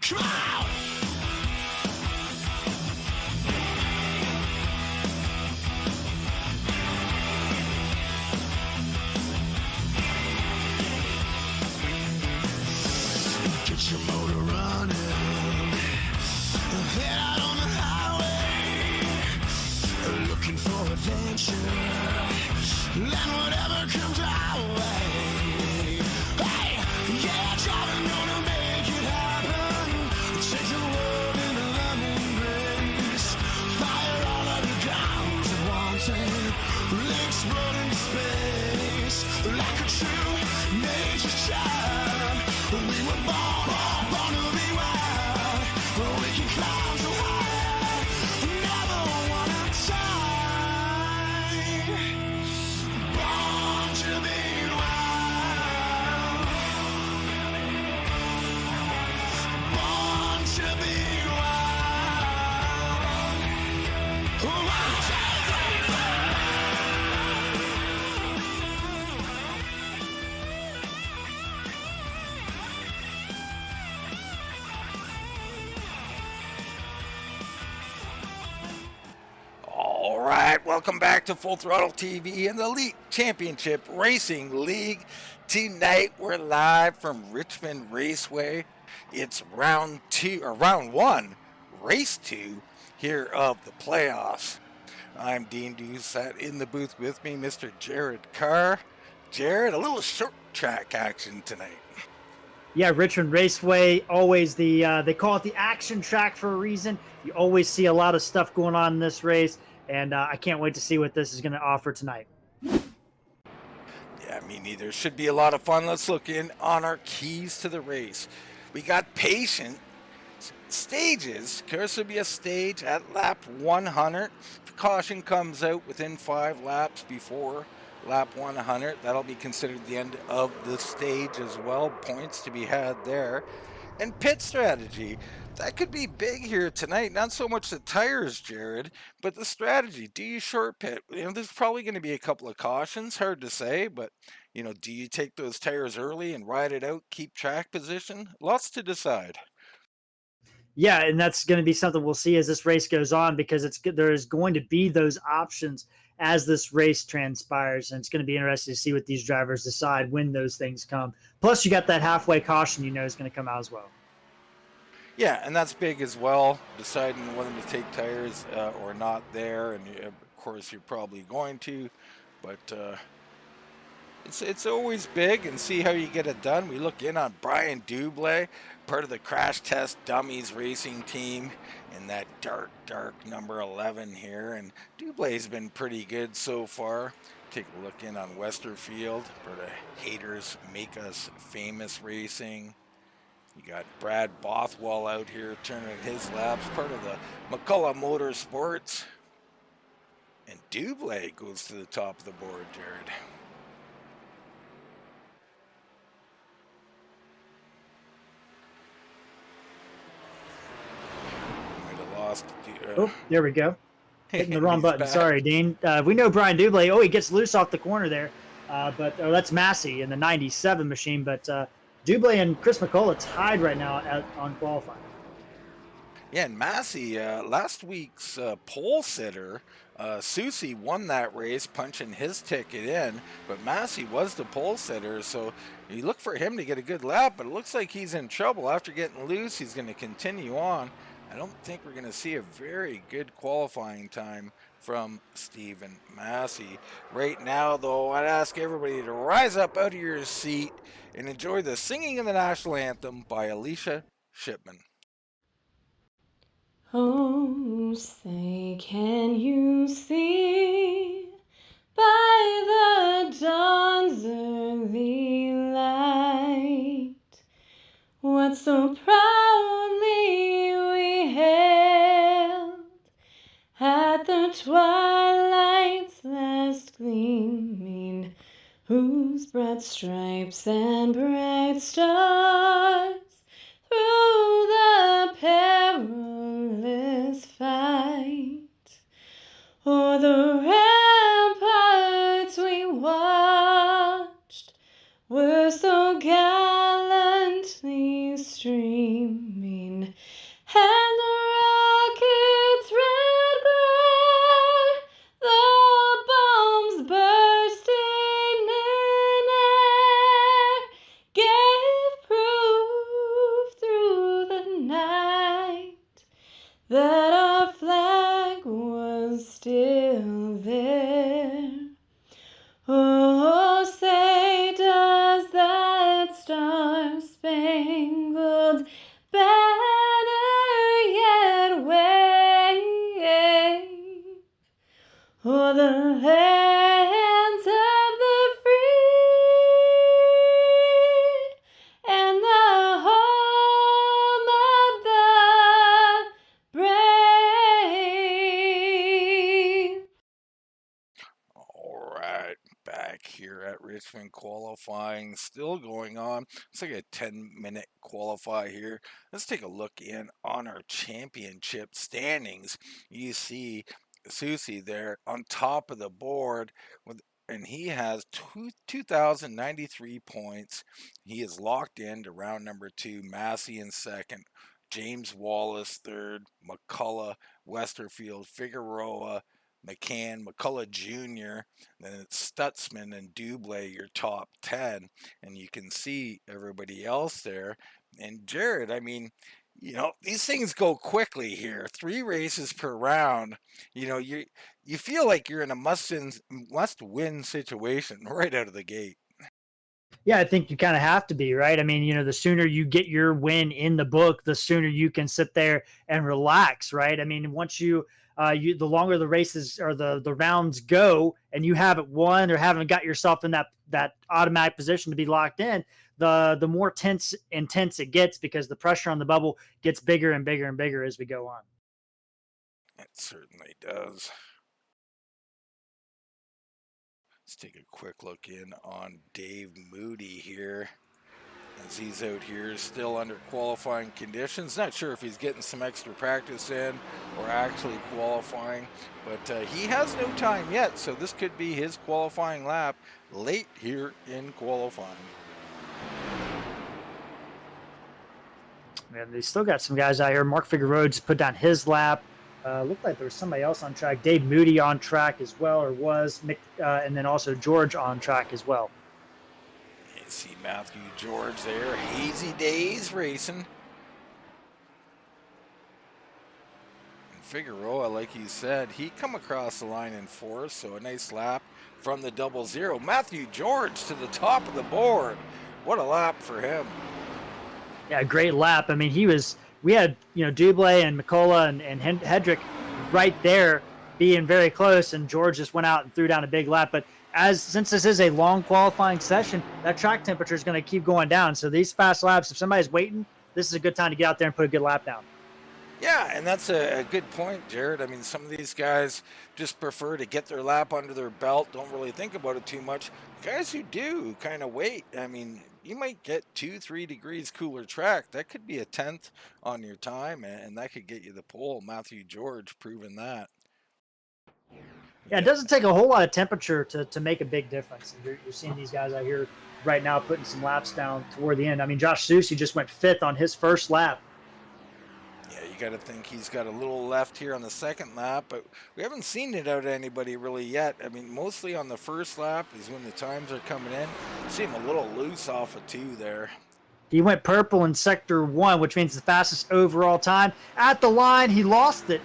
Come on! Get your motor running. Head out on the highway, looking for adventure. And whatever comes our way. Hey, yeah, driving gonna make it happen. Take the world in a lemon grace. Fire all of your guns at once and explode into space. Like a true nature's child, we were born to be wild. We can climb so high, never wanna die. Born to be wild. Born to be wild. One, two, three, four. All right, welcome back to Full Throttle TV and the Elite Championship Racing League. Tonight we're live from Richmond Raceway. It's round one, race 2 here of the playoffs. I'm Dean Doucette. In the booth with me, Mr. Jared Carr. Jared, a little short track action tonight. Yeah, Richmond Raceway, always they call it the action track for a reason. You always see a lot of stuff going on in this race, and I can't wait to see what this is going to offer tonight. Yeah, me neither. Should be a lot of fun. Let's look in on our keys to the race. We got patient stages. There will be a stage at lap 100. If caution comes out within 5 laps before lap 100, that'll be considered the end of the stage as well. Points to be had there. And pit strategy. That could be big here tonight. Not so much the tires, Jared, but the strategy. Do you short pit? There's probably going to be a couple of cautions. Hard to say, but, do you take those tires early and ride it out, keep track position? Lots to decide. Yeah, and that's going to be something we'll see as this race goes on, because there is going to be those options as this race transpires, and it's going to be interesting to see what these drivers decide when those things come. Plus, you got that halfway caution is going to come out as well. Yeah, and that's big as well, deciding whether to take tires or not there, and of course you're probably going to, but it's always big, and see how you get it done. We look in on Brian Dublé, part of the Crash Test Dummies racing team, in that dark number 11 here, and Dublé's been pretty good so far. Take a look in on Westerfield, part of Haters Make Us Famous Racing. You got Brad Bothwell out here turning his laps, part of the McCullough Motorsports. And Dublé goes to the top of the board, Jared. Oh, there we go. Hitting the wrong button. Back. Sorry, Dean. We know Brian Dublé. Oh, he gets loose off the corner there. But that's Massey in the 97 machine. But Dublé and Chris McCullough tied right now on qualifying. Yeah, and Massey, last week's pole sitter, Soucy won that race, punching his ticket in, but Massey was the pole sitter, so you look for him to get a good lap, but it looks like he's in trouble. After getting loose, he's going to continue on. I don't think we're going to see a very good qualifying time from Stephen Massey. Right now, though, I'd ask everybody to rise up out of your seat and enjoy the singing of the national anthem by Alicia Shipman. Oh, say, can you see by the dawn's early light what so proudly we hailed at the twilight's last gleaming, whose broad stripes and bright stars through the perilous fight o'er the ramparts we watched were so gallantly streaming, Richmond qualifying still going on. It's like a 10-minute qualify here. Let's take a look in on our championship standings. You see Soucy there on top of the board and he has 2,093 points. He is locked in to round number 2. Massey in second. James Wallace third. McCullough, Westerfield, Figueroa, McCann, McCullough Jr., then it's Stutzman and Dublé, your top 10. And you can see everybody else there. And Jared, I mean, these things go quickly here. 3 races per round. You feel like you're in a must-win situation right out of the gate. Yeah, I think you kind of have to be, right? I mean, the sooner you get your win in the book, the sooner you can sit there and relax, right? I mean, once the longer the races or the rounds go and you haven't won or haven't got yourself in that automatic position to be locked in, the more intense it gets because the pressure on the bubble gets bigger and bigger and bigger as we go on. It certainly does. Let's take a quick look in on Dave Moody here as he's out here still under qualifying conditions. Not sure if he's getting some extra practice in or actually qualifying, but he has no time yet, so this could be his qualifying lap late here in qualifying. Man, they still got some guys out here. Mark Figueroa just put down his lap. Looked like there was somebody else on track. Dave Moody on track as well, or was, and then also George on track as well. You see Matthew George there, Hazy Days racing. And Figueroa, like you said, he come across the line in 4th, so a nice lap from the 00. Matthew George to the top of the board. What a lap for him. Yeah, great lap. I mean, we had, Dublé and McCullough and Hedrick right there being very close, and George just went out and threw down a big lap. But since this is a long qualifying session, that track temperature is going to keep going down. So these fast laps, if somebody's waiting, this is a good time to get out there and put a good lap down. Yeah, and that's a good point, Jared. I mean, some of these guys just prefer to get their lap under their belt, don't really think about it too much. Guys who do kind of wait, I mean, you might get 2-3 degrees cooler track. That could be a 10th on your time, and that could get you the pole. Matthew George proving that. Yeah, it doesn't take a whole lot of temperature to make a big difference. You're seeing these guys out here right now putting some laps down toward the end. I mean, Josh Soucy just went 5th on his first lap. Yeah, you got to think he's got a little left here on the second lap, but we haven't seen it out of anybody really yet. I mean, mostly on the first lap is when the times are coming in. You see him a little loose off of 2 there. He went purple in sector 1, which means the fastest overall time. At the line, he lost it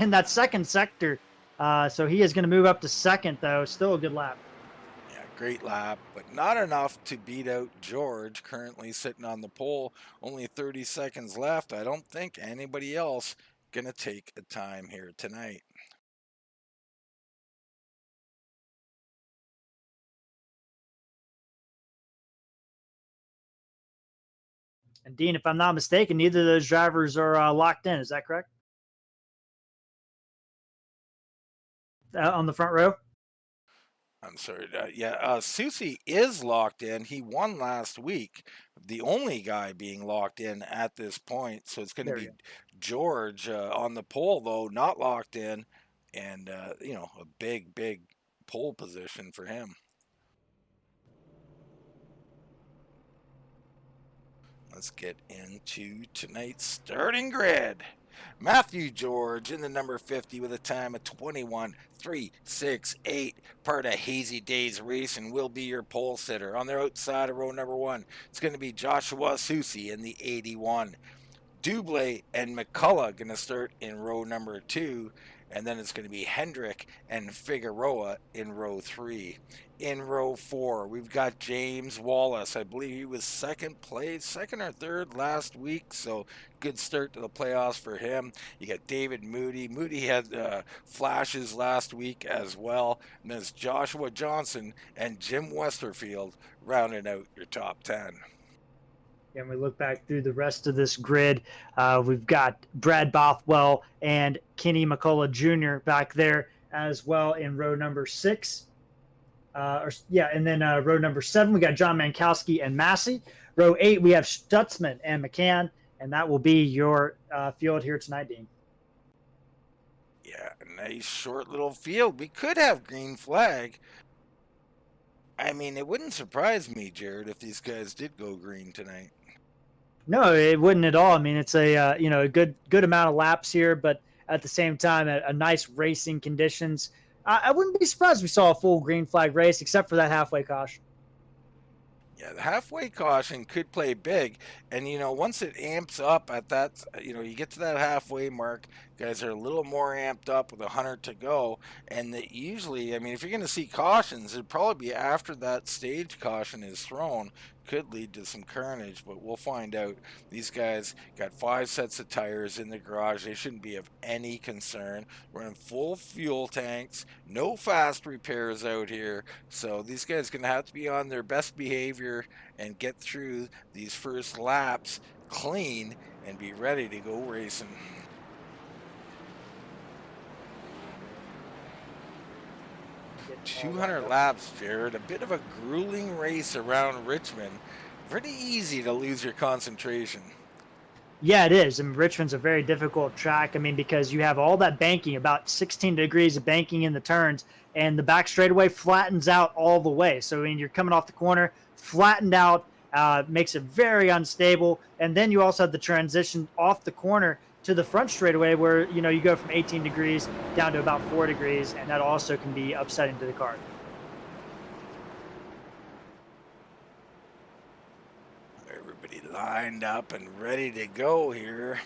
in that second sector. So he is going to move up to 2nd, though. Still a good lap. Yeah, great lap, but not enough to beat out George, currently sitting on the pole. Only 30 seconds left. I don't think anybody else going to take a time here tonight. And Dean, if I'm not mistaken, neither of those drivers are locked in. Is that correct? On the front row? I'm sorry. Soucy is locked in. He won last week. The only guy being locked in at this point. So it's going to be George on the pole, though, not locked in. And, a big pole position for him. Let's get into tonight's starting grid. Matthew George in the number 50 with a time of 21.368. Part of Hazy Days Racing will be your pole sitter. On their outside of row number 1, it's going to be Joshua Soucy in the 81. Dublé and McCullough going to start in row number 2. And then it's going to be Hendrick and Figueroa in row 3. In row 4, we've got James Wallace. I believe he was second or 3rd last week, so good start to the playoffs for him. You got David Moody. Moody had flashes last week as well. And there's Joshua Johnson and Jim Westerfield rounding out your top 10. And we look back through the rest of this grid. We've got Brad Bothwell and Kenny McCullough Jr. back there as well in row number 6. And then row number 7, we got John Mankowski and Massey. Row 8, we have Stutzman and McCann, and that will be your field here tonight, Dean. Yeah, a nice short little field. We could have green flag. I mean, it wouldn't surprise me, Jared, if these guys did go green tonight. No, it wouldn't at all. I mean, it's a a good amount of laps here, but at the same time, a nice racing conditions. I wouldn't be surprised if we saw a full green flag race, except for that halfway caution. Yeah, the halfway caution could play big. And, once it amps up at that, you get to that halfway mark, guys are a little more amped up with 100 to go. And that usually, I mean, if you're going to see cautions, it'd probably be after that stage caution is thrown. Could lead to some carnage, but we'll find out. These guys got 5 sets of tires in the garage. They shouldn't be of any concern. Running full fuel tanks, no fast repairs out here. So these guys are going to have to be on their best behavior and get through these first laps clean and be ready to go racing. Get 200 laps, Jared. A bit of a grueling race around Richmond. Pretty easy to lose your concentration. Yeah, it is. I mean, Richmond's a very difficult track. I mean, because you have all that banking, about 16 degrees of banking in the turns, and the back straightaway flattens out all the way. So, I mean, you're coming off the corner, flattened out, makes it very unstable. And then you also have the transition off the corner to the front straightaway where, you go from 18 degrees down to about 4 degrees, and that also can be upsetting to the car. Everybody lined up and ready to go here.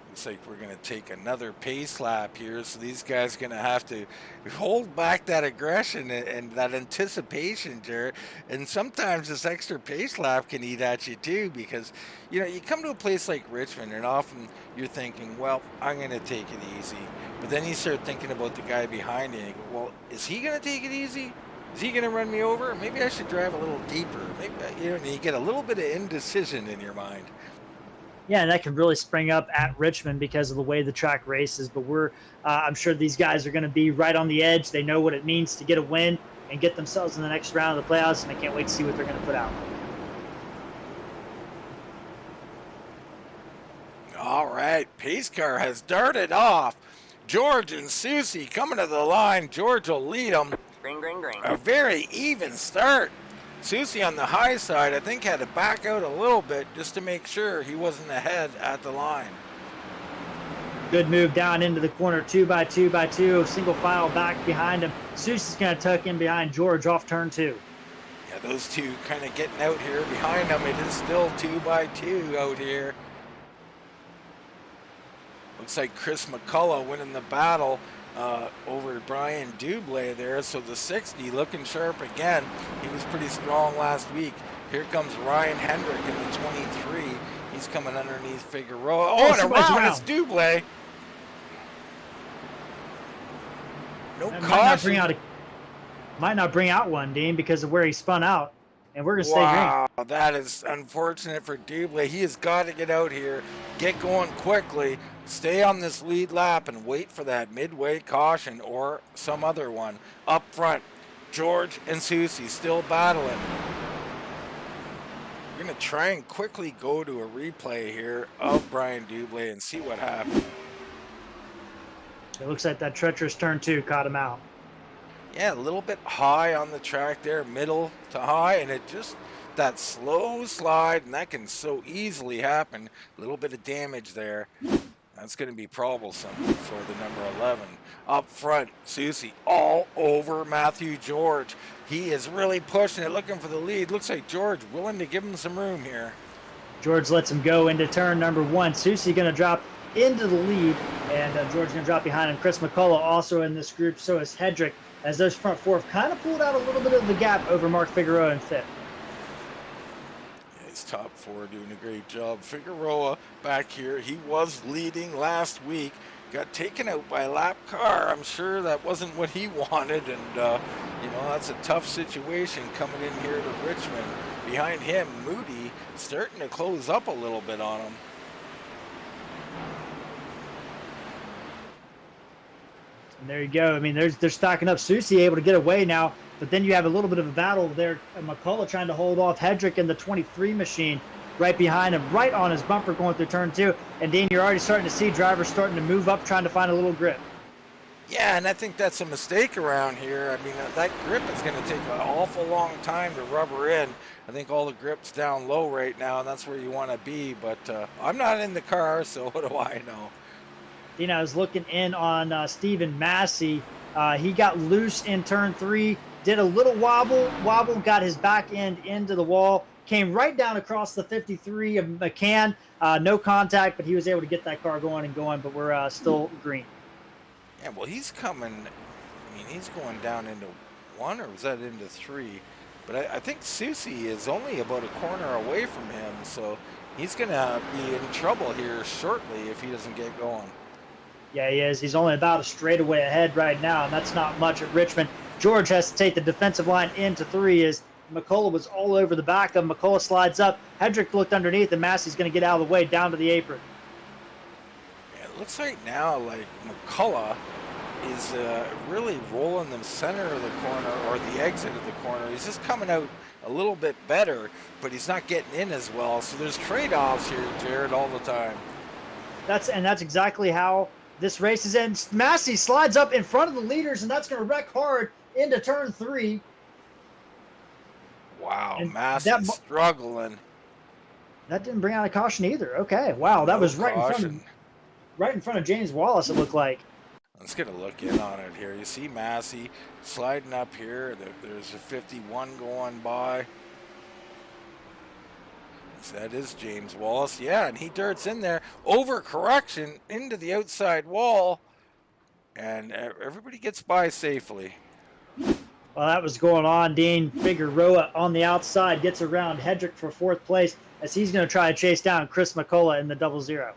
Looks like we're going to take another pace lap here, so these guys are going to have to hold back that aggression and that anticipation, Jared. And sometimes this extra pace lap can eat at you too, because you come to a place like Richmond and often you're thinking, well, I'm going to take it easy, but then you start thinking about the guy behind you and you go, well, is he going to take it easy? Is he going to run me over? Maybe I should drive a little deeper. Maybe you get a little bit of indecision in your mind. Yeah, and that can really spring up at Richmond because of the way the track races. But I'm sure these guys are going to be right on the edge. They know what it means to get a win and get themselves in the next round of the playoffs, and I can't wait to see what they're going to put out. All right, pace car has darted off. George and Soucy coming to the line. George will lead them. Green, green, green. A very even start. Soucy on the high side, I think, had to back out a little bit just to make sure he wasn't ahead at the line. Good move down into the corner, 2x2x2, single file back behind him. Soucy's going to tuck in behind George off turn 2. Yeah, those two kind of getting out here behind him. It is still 2x2 out here. Looks like Chris McCullough winning the battle over Brian Dublé there. So the 60 looking sharp again. He was pretty strong last week. Here comes Ryan Hendrick in the 23. He's coming underneath Figueroa. Oh, and around it's Dublé. No caution. Might not bring out one, Dean, because of where he spun out. And we're going to stay green. Wow, that is unfortunate for Dublé. He has got to get out here, get going quickly, stay on this lead lap, and wait for that midway caution or some other one. Up front, George and Soucy still battling. We're going to try and quickly go to a replay here of Brian Dublé and see what happened. It looks like that treacherous turn 2 caught him out. Yeah, a little bit high on the track there, middle to high, and it just, that slow slide, and that can so easily happen. A little bit of damage there. That's going to be troublesome for the number 11. Up front, Soucy all over Matthew George. He is really pushing it, looking for the lead. Looks like George willing to give him some room here. George lets him go into turn number 1. Soucy going to drop into the lead, and George going to drop behind him. Chris McCullough also in this group, so is Hedrick, as those front 4 have kind of pulled out a little bit of the gap over Mark Figueroa in 5th. Yeah, his top 4 doing a great job. Figueroa back here, he was leading last week. Got taken out by a lap car. I'm sure that wasn't what he wanted, and that's a tough situation coming in here to Richmond. Behind him, Moody starting to close up a little bit on him. And there you go. I mean, they're stocking up. Soucy able to get away now, but then you have a little bit of a battle there. McCullough trying to hold off Hedrick in the 23 machine right behind him, right on his bumper going through turn 2. And Dean, you're already starting to see drivers starting to move up, trying to find a little grip. Yeah, and I think that's a mistake around here. I mean, that grip is going to take an awful long time to rubber in. I think all the grip's down low right now, and that's where you want to be. But I'm not in the car, so what do I know? You know, I was looking in on Stephen Massey. He got loose in turn 3, did a little wobble, got his back end into the wall, came right down across the 53 of McCann. No contact, but he was able to get that car going, but we're still green. Yeah, well, he's coming. I mean, he's going down into 1, or was that into 3? But I think Soucy is only about a corner away from him, so he's going to be in trouble here shortly if he doesn't get going. Yeah, he is. He's only about a straightaway ahead right now, and that's not much at Richmond. George has to take the defensive line into 3 as McCullough was all over the back of him. McCullough slides up. Hedrick looked underneath, and Massey's going to get out of the way down to the apron. It looks like now, like McCullough is really rolling the center of the corner or the exit of the corner. He's just coming out a little bit better, but he's not getting in as well. So there's trade-offs here, Jared, all the time. That's exactly how this race is in. Massey slides up in front of the leaders, and that's going to wreck hard into turn 3. Wow, Massey's struggling. That didn't bring out a caution either. Okay, wow, that was right in front of James Wallace, it looked like. Let's get a look in on it here. You see Massey sliding up here. There's a 51 going by. So that is James Wallace. Yeah, and he darts in there. Over correction into the outside wall. And everybody gets by safely. Well, that was going on. Dean Figueroa on the outside gets around Hedrick for 4th place as he's going to try to chase down Chris McCullough in the 00.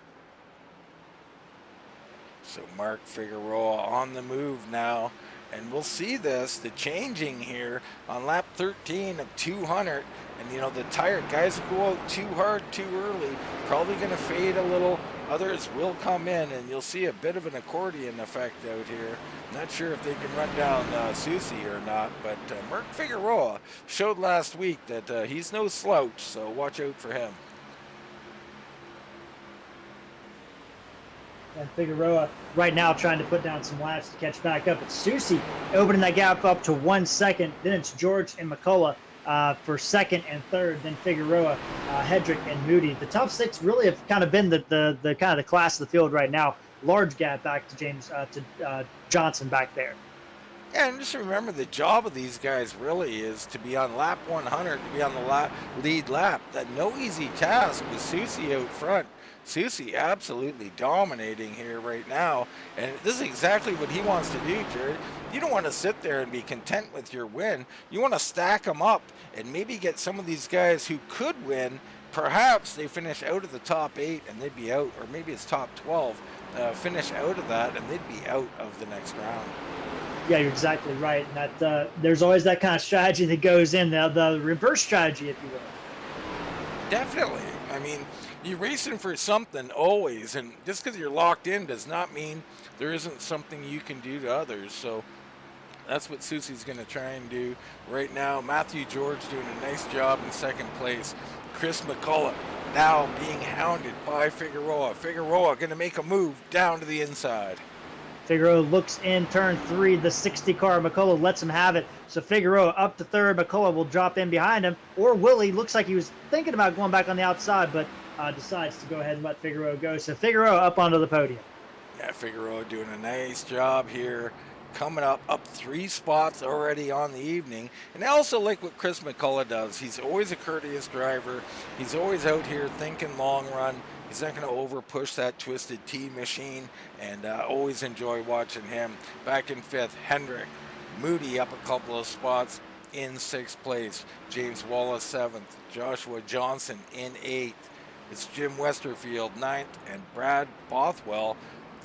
So Mark Figueroa on the move now, and we'll see the changing here on lap 13 of 200. And you know, the tired guys who go out too hard too early probably going to fade a little. Others will come in, and you'll see a bit of an accordion effect out here. Not sure if they can run down Soucy or not, but Mark Figueroa showed last week that he's no slouch, so watch out for him. And Figueroa right now trying to put down some laps to catch back up. It's Soucy opening that gap up to 1 second. Then it's George and McCullough for 2nd and 3rd. Then Figueroa, Hedrick, and Moody. The top 6 really have kind of been the kind of the class of the field right now. Large gap back to Johnson back there. Yeah, and just remember the job of these guys really is to be on lap 100, to be on the lead lap. That no easy task with Soucy out front. Soucy absolutely dominating here right now, and this is exactly what he wants to do, Jared. You don't want to sit there and be content with your win. You want to stack them up and maybe get some of these guys who could win. Perhaps they finish out of the top 8 and they'd be out, or maybe it's top 12, finish out of that and they'd be out of the next round. Yeah, you're exactly right. And that there's always that kind of strategy that goes in, the reverse strategy, if you will. Definitely. I mean, you're racing for something always, and just because you're locked in does not mean there isn't something you can do to others. So that's what Soucy's going to try and do right now. Matthew George doing a nice job in 2nd place. Chris McCullough now being hounded by Figueroa. Figueroa going to make a move down to the inside. Figueroa looks in turn 3, the 60 car. McCullough lets him have it. So Figueroa up to 3rd. McCullough will drop in behind him. Or Willie looks like he was thinking about going back on the outside, but decides to go ahead and let Figueroa go. So Figueroa up onto the podium. Yeah, Figueroa doing a nice job here. Coming up 3 spots already on the evening. And I also like what Chris McCullough does. He's always a courteous driver. He's always out here thinking long run. He's not going to over push that Twisted Tea machine, and always enjoy watching him. Back in 5th, Hendrick. Moody up a couple of spots in 6th place. James Wallace 7th. Joshua Johnson in 8th. It's Jim Westerfield 9th, and Brad Bothwell,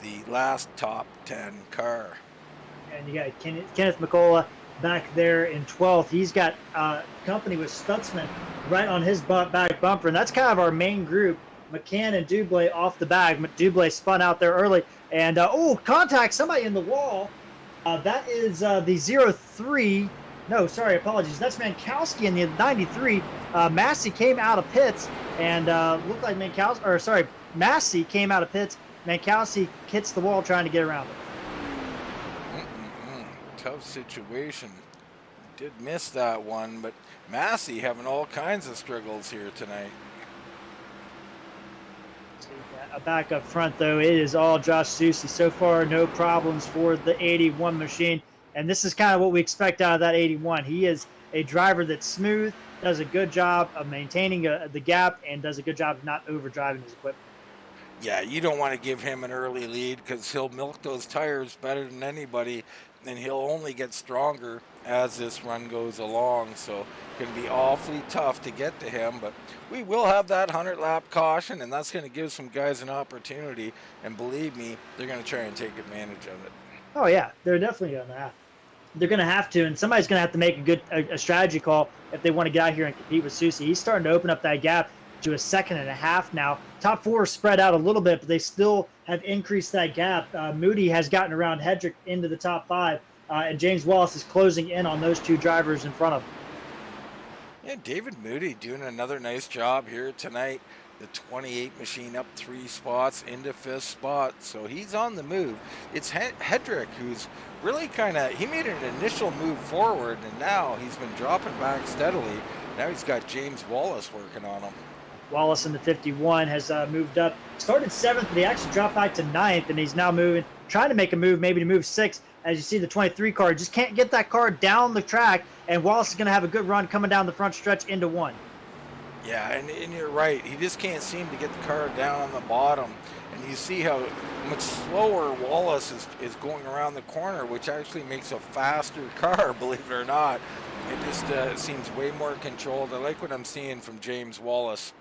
the last top 10 car. And you got Kenneth McCullough back there in 12th. He's got company with Stutzman right on his back bumper, and that's kind of our main group. McCann and Dublé off the bag. Dublé spun out there early, and contact somebody in the wall. That is the 03. No, sorry, apologies. That's Mankowski in the 93. Massey came out of pits and looked like Massey came out of pits. Mankowski hits the wall trying to get around it. Tough situation. Did miss that one, but Massey having all kinds of struggles here tonight. Back up front, though, it is all Josh Soucy. So far, no problems for the 81 machine. And this is kind of what we expect out of that 81. He is a driver that's smooth, does a good job of maintaining the gap, and does a good job of not overdriving his equipment. Yeah, you don't want to give him an early lead because he'll milk those tires better than anybody, and he'll only get stronger as this run goes along. So it's going to be awfully tough to get to him, but we will have that 100-lap caution, and that's going to give some guys an opportunity, and believe me, they're going to try and take advantage of it. Oh, yeah, they're definitely going to have. They're going to have to, and somebody's going to have to make a strategy call if they want to get out here and compete with Soucy. He's starting to open up that gap to a 1.5 seconds now. Top four spread out a little bit, but they still have increased that gap. Moody has gotten around Hedrick into the top 5, and James Wallace is closing in on those two drivers in front of him. Yeah, David Moody doing another nice job here tonight. The 28 machine up 3 spots into 5th spot, so he's on the move. It's Hedrick who's really he made an initial move forward, and now he's been dropping back steadily. Now he's got James Wallace working on him. Wallace in the 51 has moved up. Started 7th, but he actually dropped back to 9th, and he's now trying to make a move, maybe to move 6th. As you see, the 23 car just can't get that car down the track, and Wallace is going to have a good run coming down the front stretch into 1. Yeah, and you're right. He just can't seem to get the car down on the bottom. And you see how much slower Wallace is going around the corner, which actually makes a faster car, believe it or not. It just seems way more controlled. I like what I'm seeing from James Wallace.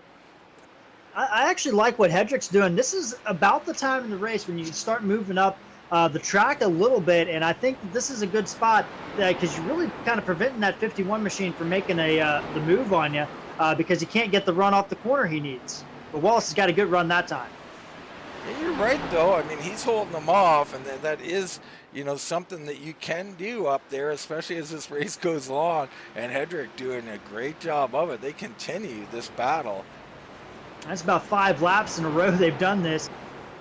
I actually like what Hedrick's doing. This is about the time in the race when you start moving up the track a little bit, and I think this is a good spot because you're really kind of preventing that 51 machine from making the move on you because he can't get the run off the corner he needs. But Wallace has got a good run that time. Yeah, you're right, though. I mean, he's holding them off, and that is, something that you can do up there, especially as this race goes along. And Hedrick doing a great job of it. They continue this battle. That's about 5 laps in a row they've done this,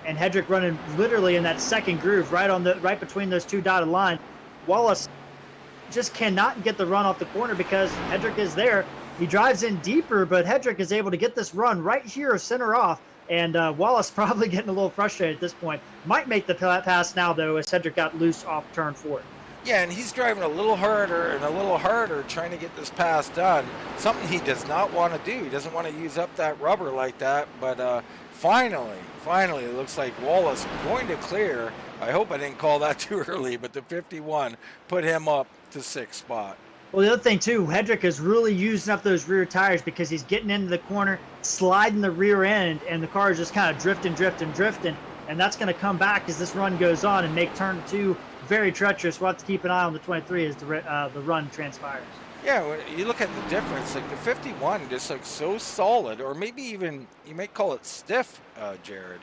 and Hedrick running literally in that second groove, right between those two dotted lines. Wallace just cannot get the run off the corner because Hedrick is there. He drives in deeper, but Hedrick is able to get this run right here, center off, and Wallace probably getting a little frustrated at this point. Might make the pass now, though, as Hedrick got loose off turn 4. Yeah, and he's driving a little harder and a little harder trying to get this pass done, something he does not want to do. He doesn't want to use up that rubber like that, but finally, it looks like Wallace going to clear. I hope I didn't call that too early, but the 51 put him up to 6th spot. Well, the other thing, too, Hedrick is really using up those rear tires because he's getting into the corner, sliding the rear end, and the car is just kind of drifting, and that's going to come back as this run goes on and make turn 2 very treacherous. We'll have to keep an eye on the 23 as the run transpires. Yeah, when you look at the difference, like the 51 just like so solid, or maybe even you might call it stiff, Jared.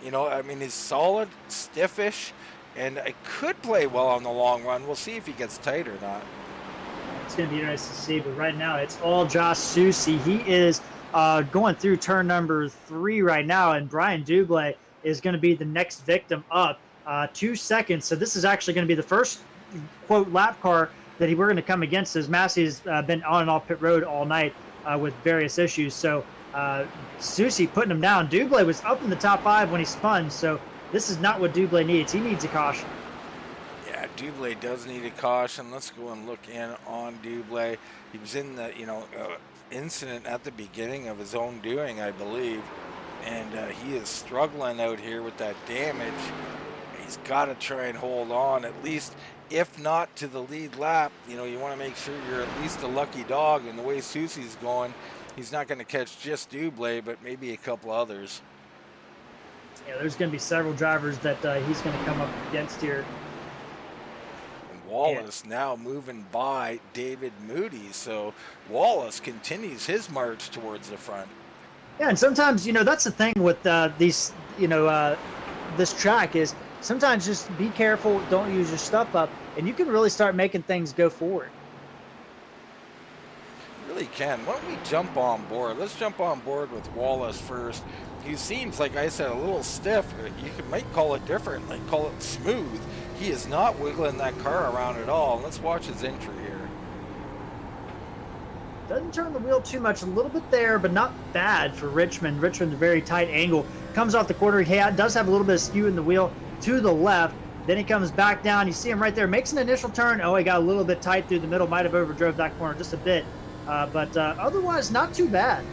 I mean, he's solid, stiffish, and it could play well on the long run. We'll see if he gets tight or not. It's going to be interesting to see, but right now it's all Josh Soucy. He is going through turn number 3 right now, and Brian Dublé is going to be the next victim up. 2 seconds. So this is actually going to be the first, quote, lap car that we're going to come against, as Massey's been on and off pit road all night with various issues. So Soucy putting him down. Dublé was up in the top 5 when he spun, so this is not what Dublé needs. He needs a caution. Yeah, Dublé does need a caution. Let's go and look in on Dublé. He was in the incident at the beginning of his own doing, I believe, and he is struggling out here with that damage. He's got to try and hold on, at least, if not to the lead lap. You want to make sure you're at least a lucky dog. And the way Soucy's going, he's not going to catch just Dublé, but maybe a couple others. Yeah, there's going to be several drivers that he's going to come up against here. And Wallace now moving by David Moody, so Wallace continues his march towards the front. Yeah, and sometimes, that's the thing with these, this track is sometimes just be careful, don't use your stuff up, and you can really start making things go forward. Really can. Why don't we jump on board? Let's jump on board with Wallace first. He seems, like I said, a little stiff. Might call it different, like call it smooth. He is not wiggling that car around at all. Let's watch his entry here. Doesn't turn the wheel too much, a little bit there, but not bad for Richmond. Richmond's a very tight angle. Comes off the corner. He does have a little bit of skew in the wheel to the left. Then he comes back down. You see him right there. Makes an initial turn. Oh, he got a little bit tight through the middle. Might have overdrove that corner just a bit. But otherwise, not too bad.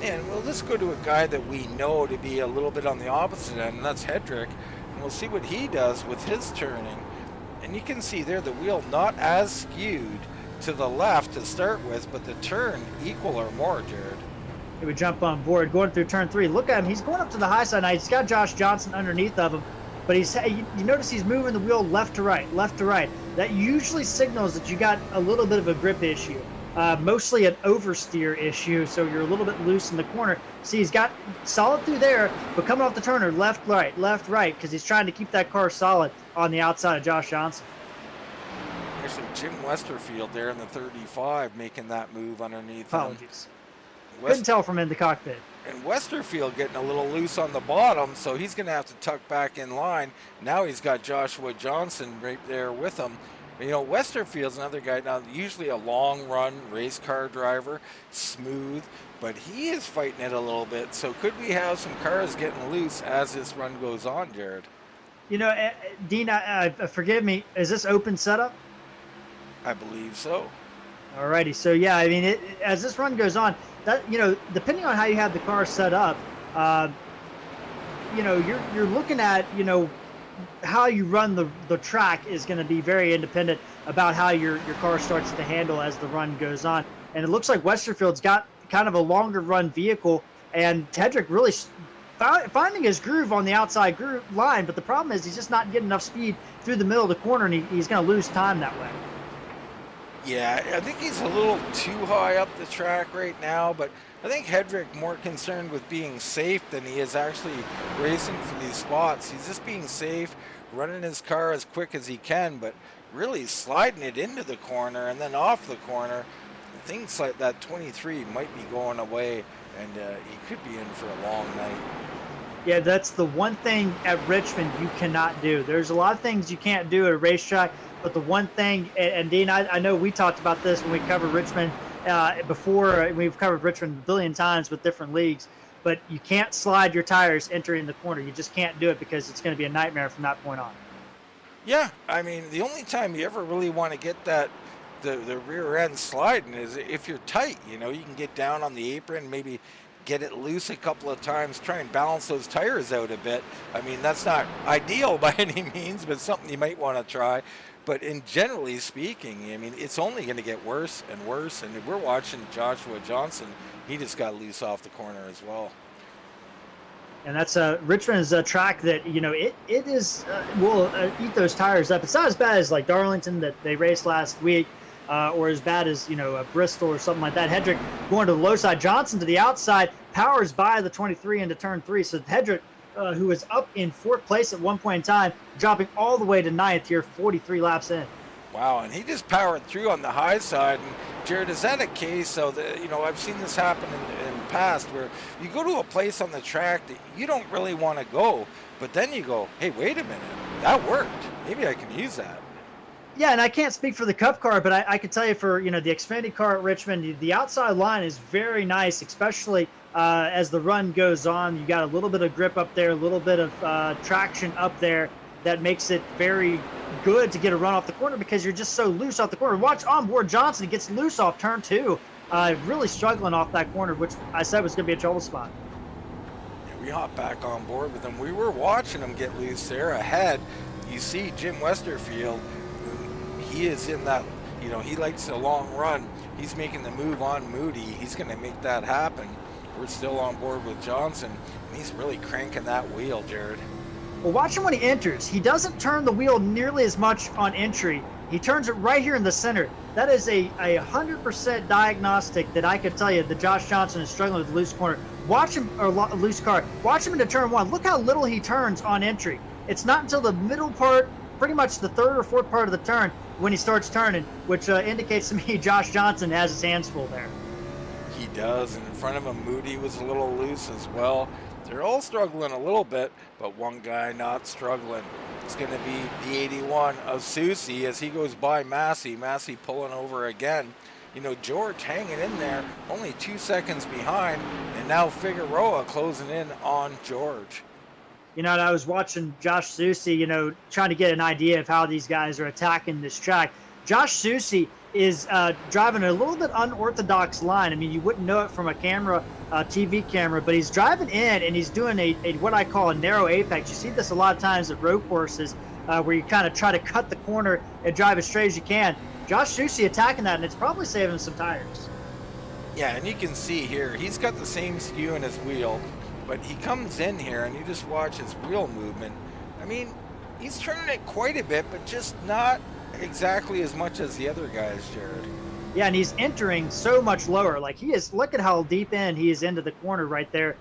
And well, let's go to a guy that we know to be a little bit on the opposite end, and that's Hedrick. And we'll see what he does with his turning. And you can see there the wheel not as skewed to the left to start with, but the turn equal or more, Jared. He would jump on board, going through turn 3. Look at him. He's going up to the high side now. He's got Josh Johnson underneath of him. But you notice he's moving the wheel left to right, left to right. That usually signals that you got a little bit of a grip issue. Mostly an oversteer issue, so you're a little bit loose in the corner. See, he's got solid through there, but coming off the turner, left, right, because he's trying to keep that car solid on the outside of Josh Johnson. Actually, Jim Westerfield there in the 35 making that move underneath Apologies. Couldn't tell from in the cockpit. And Westerfield getting a little loose on the bottom, so he's going to have to tuck back in line. Now he's got Joshua Johnson right there with him. You know, Westerfield's another guy, now usually a long run race car driver, smooth, but he is fighting it a little bit. So could we have some cars getting loose as this run goes on, Jared? You know, Dean, forgive me, is this open setup? I believe so. Alrighty, so yeah, I mean, as this run goes on, that, you know, depending on how you have the car set up, you know, you're looking at, you know, how you run the track is going to be very independent about how your car starts to handle as the run goes on. And it looks like Westerfield's got kind of a longer run vehicle, and Hedrick really finding his groove on the outside line, but the problem is he's just not getting enough speed through the middle of the corner, and he's going to lose time that way. Yeah, I think he's a little too high up the track right now, but I think Hedrick more concerned with being safe than he is actually racing for these spots. He's just being safe, running his car as quick as he can, but really sliding it into the corner and then off the corner. Things like that 23 might be going away, and he could be in for a long night. Yeah, that's the one thing at Richmond you cannot do. There's a lot of things you can't do at a racetrack, but the one thing, and Dean, I know we talked about this when we covered Richmond before. We've covered Richmond a billion times with different leagues, but you can't slide your tires entering the corner. You just can't do it because it's going to be a nightmare from that point on. Yeah, I mean, the only time you ever really want to get that the rear end sliding is if you're tight. You know, you can get down on the apron, maybe get it loose a couple of times, try and balance those tires out a bit. I mean, that's not ideal by any means, but something you might want to try. But in generally speaking, I mean, it's only going to get worse and worse. And we're watching Joshua Johnson. He just got loose off the corner as well. And that's Richmond is a track that, you know, it is will eat those tires up. It's not as bad as like Darlington that they raced last week, or as bad as, you know, Bristol or something like that. Hedrick going to the low side, Johnson to the outside, powers by the 23 into turn 3. So Hedrick, who was up in 4th place at one point in time, dropping all the way to 9th here, 43 laps in. Wow, and he just powered through on the high side. And Jared, is that a case? So that, you know, I've seen this happen in the past where you go to a place on the track that you don't really want to go, but then you go, hey, wait a minute, that worked. Maybe I can use that. Yeah, and I can't speak for the Cup car, but I can tell you for, you know, the Xfinity car at Richmond, the outside line is very nice, especially as the run goes on. You got a little bit of grip up there, a little bit of traction up there that makes it very good to get a run off the corner because you're just so loose off the corner. Watch onboard Johnson, he gets loose off turn 2, really struggling off that corner, which I said was going to be a trouble spot. Yeah, we hopped back on board with him. We were watching him get loose there ahead. You see Jim Westerfield. He is in that, you know, he likes a long run. He's making the move on Moody. He's going to make that happen. We're still on board with Johnson. And he's really cranking that wheel, Jared. Well, watch him when he enters. He doesn't turn the wheel nearly as much on entry. He turns it right here in the center. That is a 100% diagnostic that I could tell you that Josh Johnson is struggling with the loose corner. Watch him, or loose car. Watch him into turn 1. Look how little he turns on entry. It's not until the middle part, pretty much the third or fourth part of the turn, when he starts turning, which indicates to me Josh Johnson has his hands full there. He does, and in front of him, Moody was a little loose as well. They're all struggling a little bit, but one guy not struggling. It's going to be the 81 of Soucy as he goes by Massey. Massey pulling over again. You know, George hanging in there, only 2 seconds behind, and now Figueroa closing in on George. You know, and I was watching Josh Soucy, you know, trying to get an idea of how these guys are attacking this track. Josh Soucy is driving a little bit unorthodox line. I mean, you wouldn't know it from a camera, TV camera, but he's driving in and he's doing a what I call a narrow apex. You see this a lot of times at road courses where you kind of try to cut the corner and drive as straight as you can. Josh Soucy attacking that, and it's probably saving some tires. Yeah, and you can see here, he's got the same skew in his wheel, but he comes in here and you just watch his wheel movement. I mean, he's turning it quite a bit, but just not exactly as much as the other guys, Jared. Yeah, and he's entering so much lower. Like he is, look at how deep in he is into the corner right there.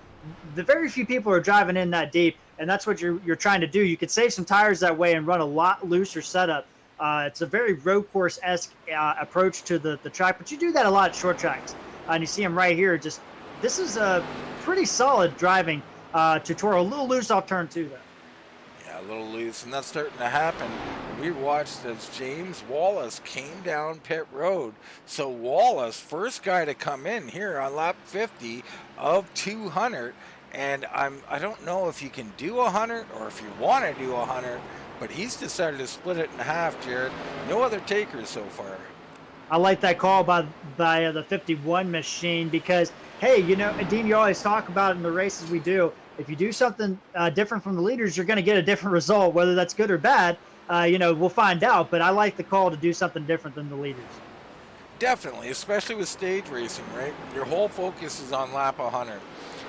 The very few people are driving in that deep, and that's what you're trying to do. You could save some tires that way and run a lot looser setup. It's a very road course-esque approach to the track, but you do that a lot at short tracks. And you see him right here. Just this is a pretty solid driving tutorial. A little loose off turn 2, though. Yeah, a little loose, and that's starting to happen. We watched as James Wallace came down pit road. So Wallace, first guy to come in here on lap 50 of 200, and I don't know if you can do 100 or if you want to do 100, but he's decided to split it in half, Jared. No other takers so far. I like that call by the 51 machine because, hey, you know, Dean, you always talk about it in the races we do. If you do something different from the leaders, you're going to get a different result, whether that's good or bad. You know, we'll find out, but I like the call to do something different than the leaders. Definitely, especially with stage racing, right? Your whole focus is on lap 100.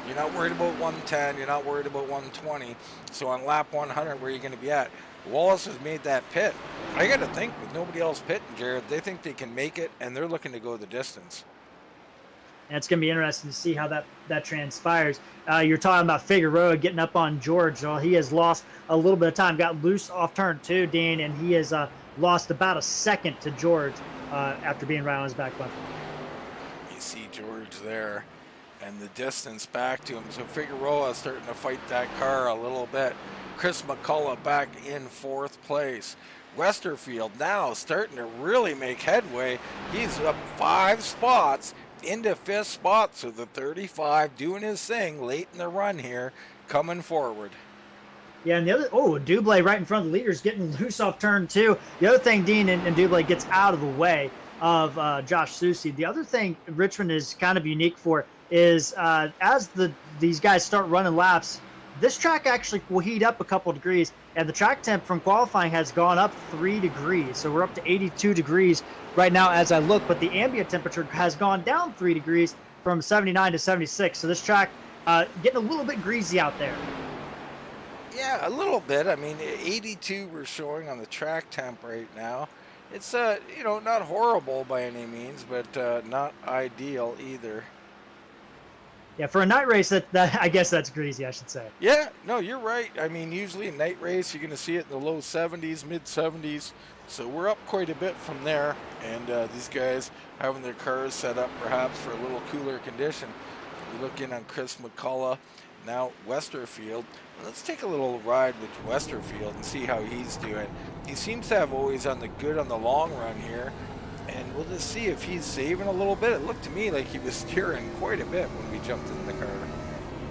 You're not worried about 110, you're not worried about 120. So on lap 100, where are you going to be at? Wallace has made that pit. I got to think, with nobody else pitting, Jared, they think they can make it, and they're looking to go the distance. And it's going to be interesting to see how that transpires. You're talking about Figueroa getting up on George. Well, he has lost a little bit of time, got loose off turn 2, Dean, and he has lost about a second to George after being right on his back bumper. You see George there, and the distance back to him. So Figueroa is starting to fight that car a little bit. Chris McCullough back in 4th place. Westerfield now starting to really make headway. He's up 5 spots into 5th spot, so the 35 doing his thing late in the run here, coming forward. Yeah, and the other, Dublé right in front of the leaders, getting loose off turn 2. The other thing, Dean, and Dublé gets out of the way of Josh Soucy. The other thing Richmond is kind of unique for is as these guys start running laps, this track actually will heat up a couple degrees, and the track temp from qualifying has gone up 3 degrees. So we're up to 82 degrees right now as I look, but the ambient temperature has gone down 3 degrees from 79 to 76. So this track getting a little bit greasy out there. Yeah, a little bit. I mean, 82 we're showing on the track temp right now. It's, you know, not horrible by any means, but not ideal either. Yeah, for a night race, that I guess that's greasy, I should say. Yeah, no, you're right. I mean, usually a night race, you're going to see it in the low 70s, mid 70s. So we're up quite a bit from there. And these guys having their cars set up perhaps for a little cooler condition. We look in on Chris McCullough, now Westerfield. Let's take a little ride with Westerfield and see how he's doing. He seems to have always on the good on the long run here. And we'll just see if he's saving a little bit. It looked to me like he was steering quite a bit when we jumped in the car.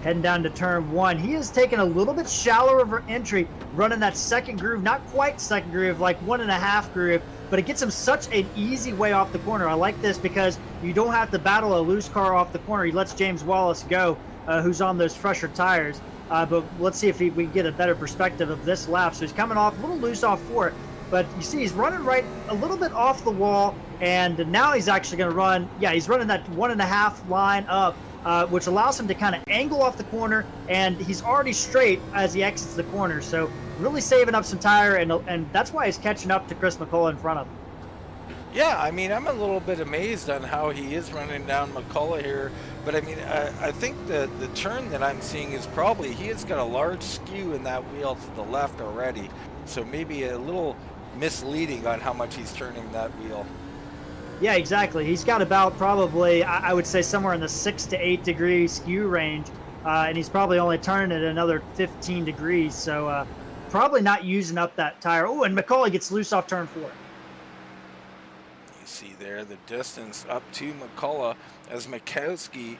Heading down to turn 1. He has taken a little bit shallower of an entry, running that second groove, not quite second groove, like 1.5 groove, but it gets him such an easy way off the corner. I like this because you don't have to battle a loose car off the corner. He lets James Wallace go, who's on those fresher tires. But let's see if we can get a better perspective of this lap. So he's coming off a little loose off 4. But you see he's running right a little bit off the wall, and now he's actually going to run, he's running that 1.5 line up, which allows him to kind of angle off the corner, and he's already straight as he exits the corner. So really saving up some tire, and that's why he's catching up to Chris McCullough in front of him. Yeah, I mean, I'm a little bit amazed on how he is running down McCullough here. But I mean, I think the turn that I'm seeing is probably he has got a large skew in that wheel to the left already. So maybe a little misleading on how much he's turning that wheel. Yeah, exactly. He's got about probably, I would say, somewhere in the 6 to 8 degree skew range. And he's probably only turning it another 15 degrees. So probably not using up that tire. Oh, and McCullough gets loose off turn 4. You see there the distance up to McCullough as Mankowski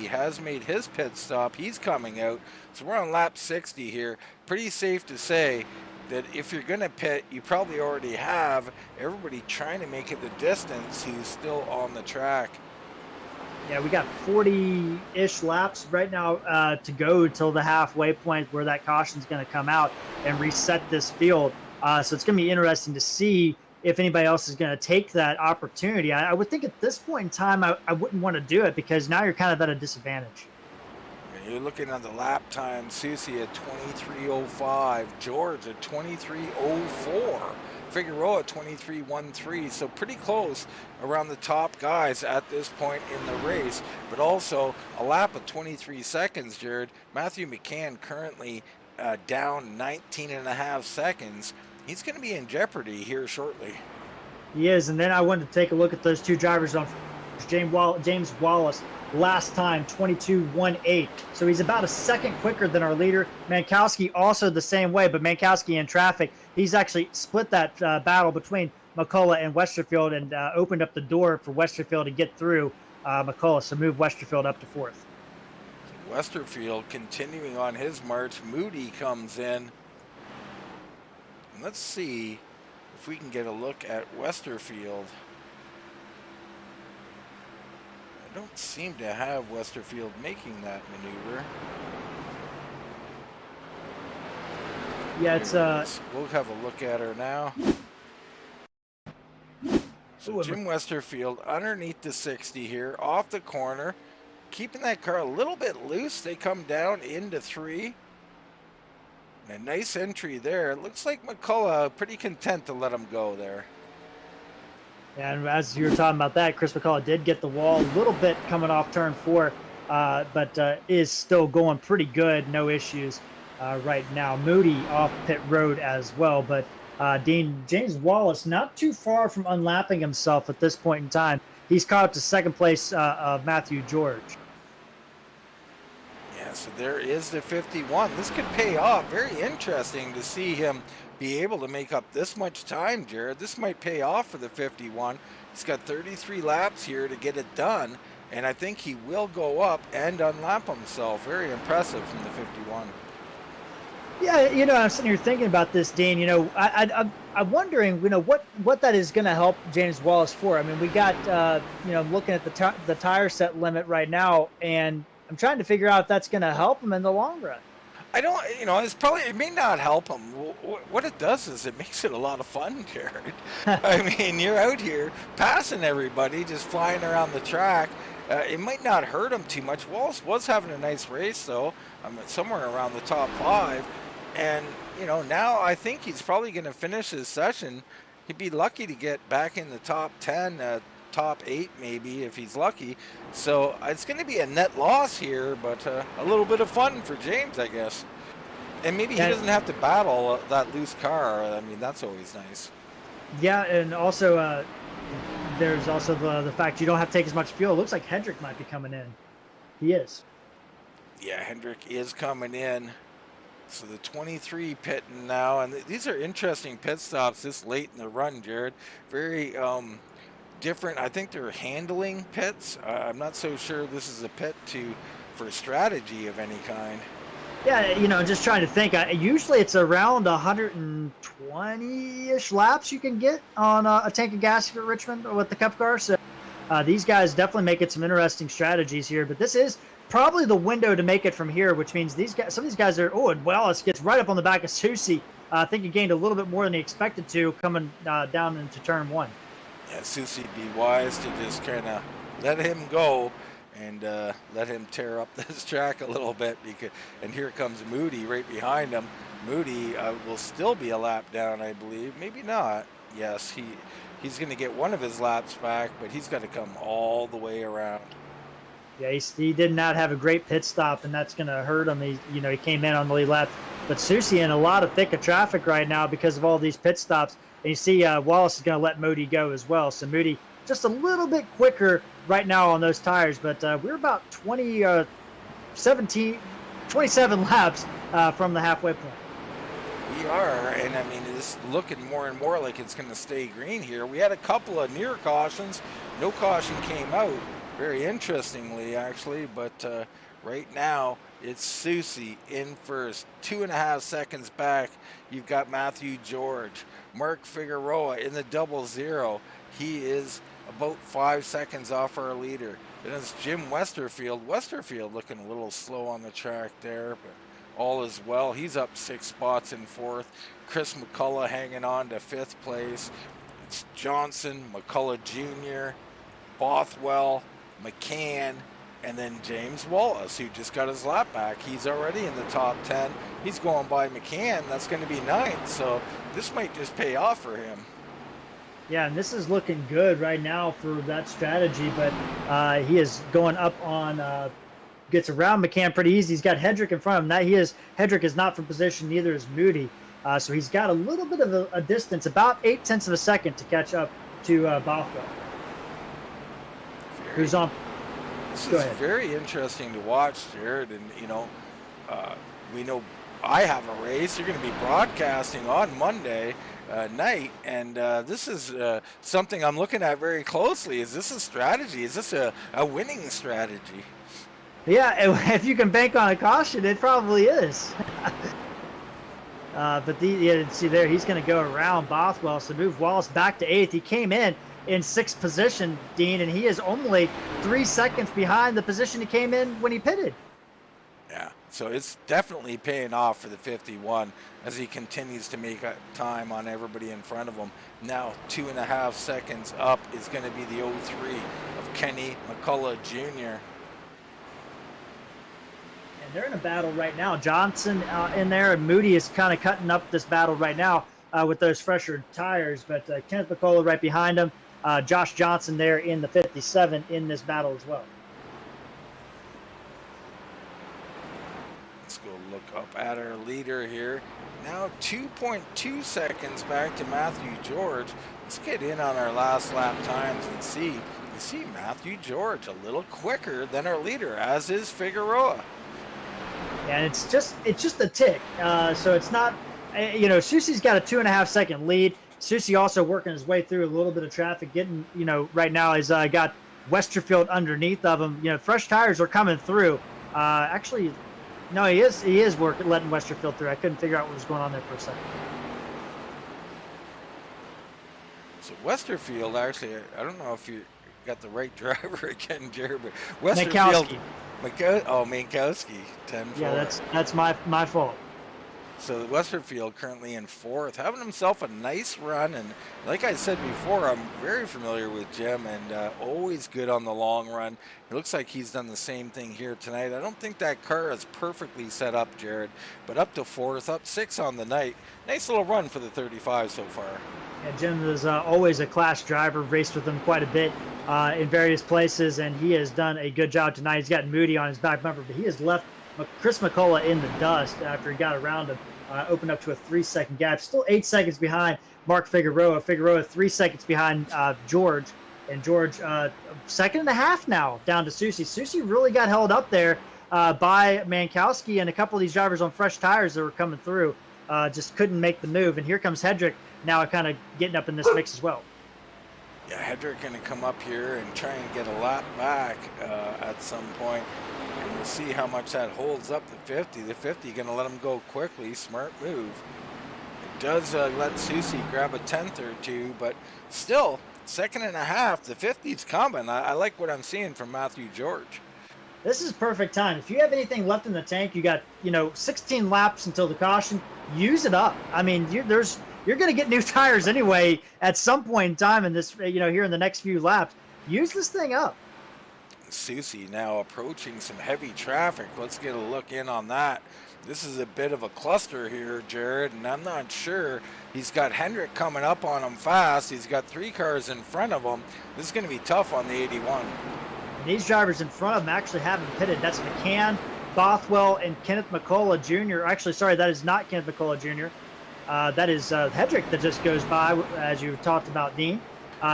has made his pit stop. He's coming out. So we're on lap 60 here. Pretty safe to say that if you're going to pit, you probably already have everybody trying to make it the distance who's still on the track. Yeah, we got 40-ish laps right now to go till the halfway point where that caution's going to come out and reset this field. So it's going to be interesting to see if anybody else is going to take that opportunity. I would think at this point in time, I wouldn't want to do it because now you're kind of at a disadvantage. You're looking at the lap time. Soucy at 23:05, George at 23:04, Figueroa at 23:13. So pretty close around the top guys at this point in the race. But also a lap of 23 seconds, Jared. Matthew McCann currently down 19.5 seconds. He's going to be in jeopardy here shortly. He is, and then I wanted to take a look at those two drivers on James Wallace. Last time 22:18, so he's about a second quicker than our leader. Mankowski also the same way, but Mankowski in traffic, he's actually split that battle between McCullough and Westerfield and opened up the door for Westerfield to get through McCullough, so move Westerfield up to 4th. Westerfield continuing on his march. Moody comes in. And let's see if we can get a look at Westerfield. I don't seem to have Westerfield making that maneuver. Yeah, it's we'll have a look at her now. So Jim Westerfield underneath the 60 here, off the corner, keeping that car a little bit loose. They come down into 3. And a nice entry there. It looks like McCullough pretty content to let him go there. And as you were talking about that, Chris McCullough did get the wall a little bit coming off turn 4, but is still going pretty good. No issues right now. Moody off pit road as well, but James Wallace not too far from unlapping himself at this point in time. He's caught up to second place of Matthew George. Yeah, so there is the 51. This could pay off. Very interesting to see him be able to make up this much time, Jared. This might pay off for the 51. He's got 33 laps here to get it done, and I think he will go up and unlap himself. Very impressive from the 51. Yeah, you know, I'm sitting here thinking about this, Dean. You know, I'm wondering, you know, what that is going to help James Wallace for. I mean, we got, you know, looking at the tire set limit right now, and I'm trying to figure out if that's going to help him in the long run. I don't, you know, it may not help him. What it does is it makes it a lot of fun, Jared. I mean, you're out here passing everybody, just flying around the track. It might not hurt him too much. Wallace was having a nice race, though, somewhere around the top 5. And, you know, now I think he's probably going to finish his session. He'd be lucky to get back in the top 10, top 8 maybe if he's lucky. So it's going to be a net loss here, but a little bit of fun for James, I guess. And maybe he doesn't have to battle that loose car. I mean, that's always nice. Yeah, and also there's also the fact you don't have to take as much fuel. It looks like Hendrick might be coming in. He is. Yeah, Hendrick is coming in. So the 23 pitting now, and these are interesting pit stops this late in the run, Jared. Very different. I think they're handling pits. I'm not so sure this is a pit for strategy of any kind. Yeah, you know, just trying to think. Usually it's around 120-ish laps you can get on a tank of gas here at Richmond with the Cup car. So these guys definitely making some interesting strategies here. But this is probably the window to make it from here, which means these guys, some of these guys are. Oh, and Wallace gets right up on the back of Soucy. I think he gained a little bit more than he expected to coming down into turn 1. Yeah, Soucy be wise to just kind of let him go and let him tear up this track a little bit. And here comes Moody right behind him. Moody will still be a lap down, I believe. Maybe not. Yes, he's going to get one of his laps back, but he's got to come all the way around. Yeah, he did not have a great pit stop, and that's going to hurt him. He came in on the lead lap. But Soucy in a lot of thick of traffic right now because of all these pit stops. And you see Wallace is going to let Moody go as well. So Moody just a little bit quicker right now on those tires. But we're about 27 laps from the halfway point. We are, and I mean, it's looking more and more like it's going to stay green here. We had a couple of near cautions. No caution came out, very interestingly, actually. But right now, it's Soucy in first, 2.5 seconds back. You've got Matthew George. Mark Figueroa in the 00. He is about 5 seconds off our leader. Then it's Jim Westerfield. Westerfield looking a little slow on the track there, but all is well. He's up 6 spots in fourth. Chris McCullough hanging on to 5th place. It's Johnson, McCullough Jr., Bothwell, McCann, and then James Wallace, who just got his lap back. He's already in the top 10. He's going by McCann. That's going to be 9th. So this might just pay off for him. Yeah, and this is looking good right now for that strategy, but he is going up on gets around McCann pretty easy. He's got Hedrick in front of him. Hedrick is not from position, neither is Moody. So he's got a little bit of a distance, about 0.8 of a second to catch up to Bothwell, who's on. This is very interesting to watch, Jared. And, we know I have a race. You're going to be broadcasting on Monday night. And this is something I'm looking at very closely. Is this a strategy? Is this a winning strategy? Yeah, if you can bank on a caution, it probably is. But see there, he's going to go around Bothwell, so move Wallace back to 8th. He came in 6th position, Dean, and he is only 3 seconds behind the position he came in when he pitted. Yeah, so it's definitely paying off for the 51 as he continues to make time on everybody in front of him. Now 2.5 seconds up is going to be the 03 of Kenny McCullough Jr. They're in a battle right now. Johnson in there, and Moody is kind of cutting up this battle right now with those fresher tires. But Kenneth McCullough right behind him. Josh Johnson there in the 57 in this battle as well. Let's go look up at our leader here. Now 2.2 seconds back to Matthew George. Let's get in on our last lap times and see. You see Matthew George a little quicker than our leader, as is Figueroa. And it's just a tick. So it's not, Soucy's got a 2.5 second lead. Soucy also working his way through a little bit of traffic, getting, right now he's got Westerfield underneath of him. Fresh tires are coming through. Actually, no, he is letting Westerfield through. I couldn't figure out what was going on there for a second. So Westerfield, actually, I don't know if you got the right driver again, Jared, but Westerfield. Mankowski, 10-4. Yeah, that's my fault. So Westerfield currently in 4th, having himself a nice run. And like I said before, I'm very familiar with Jim and always good on the long run. It looks like he's done the same thing here tonight. I don't think that car is perfectly set up, Jared, but up to 4th, up 6 on the night. Nice little run for the 35 so far. Yeah, Jim is always a class driver, raced with him quite a bit in various places, and he has done a good job tonight. He's got Moody on his back bumper, but he has left Chris McCullough in the dust after he got around him, opened up to a 3-second gap. Still 8 seconds behind Mark Figueroa. Figueroa 3 seconds behind George, and George 1.5 seconds now down to Soucy. Soucy really got held up there by Mankowski and a couple of these drivers on fresh tires that were coming through. Just couldn't make the move, and here comes Hedrick now kind of getting up in this mix as well. Yeah, Hedrick going to come up here and try and get a lap back at some point. And we'll see how much that holds up the 50. The 50 going to let him go quickly. Smart move. It does let Soucy grab a 10th or 2, but still, 1.5 seconds. The 50's coming. I like what I'm seeing from Matthew George. This is perfect time. If you have anything left in the tank, you got 16 laps until the caution. Use it up. I mean, you're going to get new tires anyway at some point in time in this, here in the next few laps. Use this thing up. Soucy now approaching some heavy traffic. Let's get a look in on that. This is a bit of a cluster here, Jared, and I'm not sure. He's got Hendrick coming up on him fast. He's got 3 cars in front of him. This is going to be tough on the 81. And these drivers in front of him actually haven't pitted. That's McCann, Bothwell, and Kenneth McCullough Jr. Actually, sorry, that is not Kenneth McCullough Jr. That is Hedrick that just goes by, as you talked about, Dean.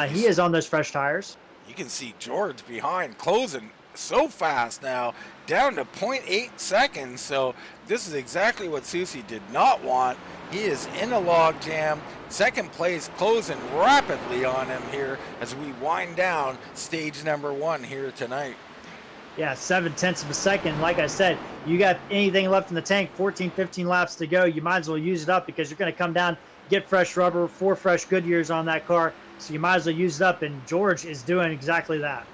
He is on those fresh tires. You can see George behind, closing so fast now, down to 0.8 seconds. So this is exactly what Soucy did not want. He is in a log jam. Second place, closing rapidly on him here as we wind down stage number 1 here tonight. Yeah, 7/10 of a second. Like I said, you got anything left in the tank, 14, 15 laps to go. You might as well use it up because you're going to come down, get fresh rubber, 4 fresh Goodyears on that car. So you might as well use it up, and George is doing exactly that.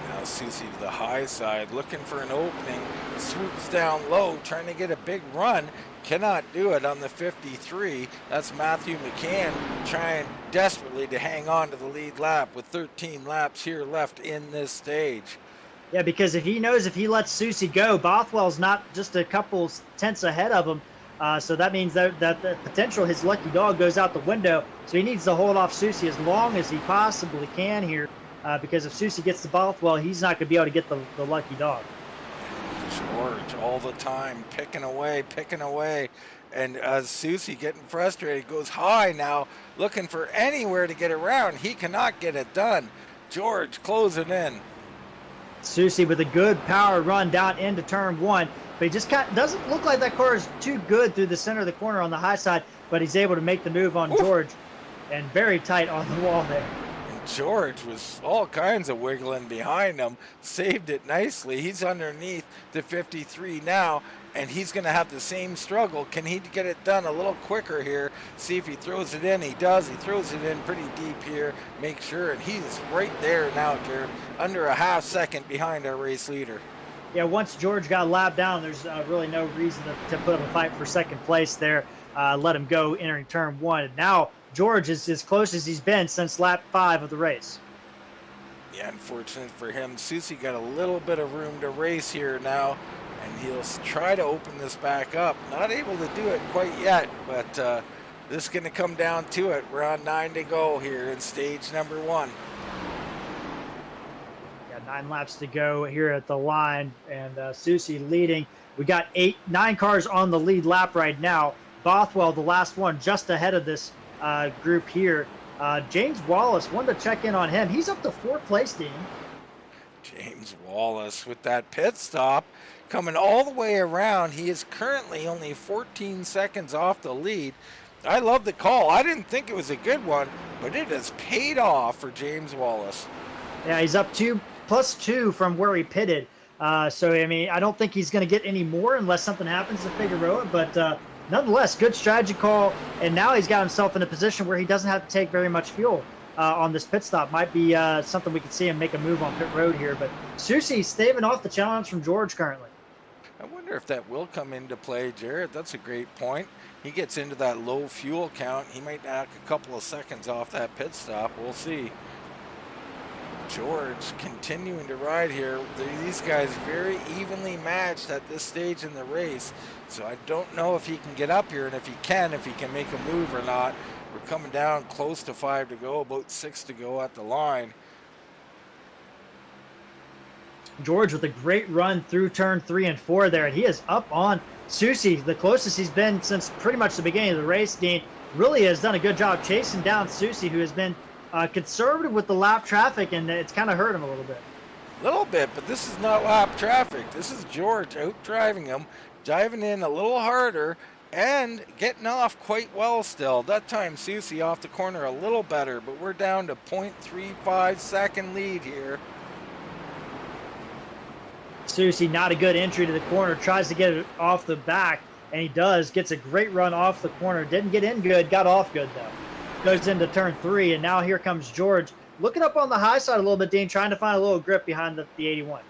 Now Soucy to the high side, looking for an opening, swoops down low, trying to get a big run. Cannot do it on the 53. That's Matthew McCann trying desperately to hang on to the lead lap with 13 laps here left in this stage. Yeah, because if he knows if he lets Soucy go, Bothwell's not just a couple tenths ahead of him. So that means that the potential, his lucky dog, goes out the window. So he needs to hold off Soucy as long as he possibly can here. Because if Soucy gets to Bothwell, he's not going to be able to get the lucky dog. George all the time picking away, and as Soucy getting frustrated, goes high now, looking for anywhere to get around. He cannot get it done. George closing in. Soucy with a good power run down into turn 1, but he just doesn't look like that car is too good through the center of the corner on the high side, but he's able to make the move on George, and very tight on the wall there. George was all kinds of wiggling behind him, saved it nicely. He's underneath the 53 now, and he's going to have the same struggle. Can he get it done a little quicker here? See if he throws it in. He does. He throws it in pretty deep here. Make sure, and he's right there now, Jared, under a half second behind our race leader. Yeah, once George got lapped down, there's really no reason to put up a fight for second place there. Let him go entering turn 1. And now George is as close as he's been since lap 5 of the race. Yeah, unfortunate for him. Soucy got a little bit of room to race here now, and he'll try to open this back up. Not able to do it quite yet, but this is going to come down to it. We're on 9 to go here in stage number 1. Yeah, 9 laps to go here at the line, and Soucy leading. We got 9 cars on the lead lap right now. Bothwell, the last one, just ahead of this group here. James Wallace, wanted to check in on him. He's up to 4th place, Dean. James Wallace with that pit stop coming all the way around. He is currently only 14 seconds off the lead. I love the call. I didn't think it was a good one, but it has paid off for James Wallace. Yeah, he's up +2 from where he pitted. So, I mean, I don't think he's going to get any more unless something happens to Figueroa, but nonetheless, good strategy call, and now he's got himself in a position where he doesn't have to take very much fuel on this pit stop. Might be something we could see him make a move on pit road here, but Soucy staving off the challenge from George currently. I wonder if that will come into play, Jared. That's a great point. He gets into that low fuel count. He might knock a couple of seconds off that pit stop. We'll see. George continuing to ride here. These guys very evenly matched at this stage in the race. So I don't know if he can get up here, and if he can make a move or not. We're coming down close to 5 to go, about 6 to go at the line. George with a great run through turn 3 and 4 there, and he is up on Soucy, the closest he's been since pretty much the beginning of the race. Dean really has done a good job chasing down Soucy, who has been conservative with the lap traffic, and it's kind of hurt him a little bit. A little bit, but this is not lap traffic. This is George out driving him, diving in a little harder, and getting off quite well still. That time Soucy off the corner a little better, but we're down to 0.35 second lead here. Soucy, not a good entry to the corner, tries to get it off the back, and he does, gets a great run off the corner. Didn't get in good, got off good though. Goes into turn 3, and now here comes George. Looking up on the high side a little bit, Dean, trying to find a little grip behind the 81.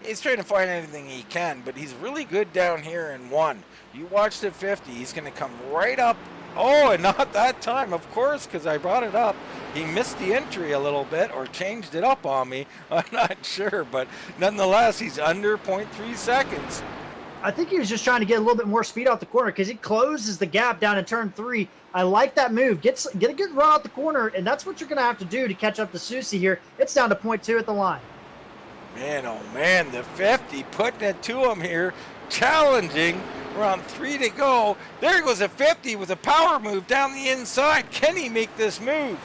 He's trying to find anything he can, but he's really good down here in 1. You watch the 50, he's going to come right up Oh, and not that time, of course, because I brought it up. He missed the entry a little bit or changed it up on me. I'm not sure, but nonetheless, he's under 0.3 seconds. I think he was just trying to get a little bit more speed off the corner because he closes the gap down in turn 3. I like that move. Get a good run out the corner, and that's what you're going to have to do to catch up to Soucy here. It's down to 0.2 at the line. Man, oh man, the 50 putting it to him here, challenging. Around 3 to go. There goes a 50 with a power move down the inside. Can he make this move?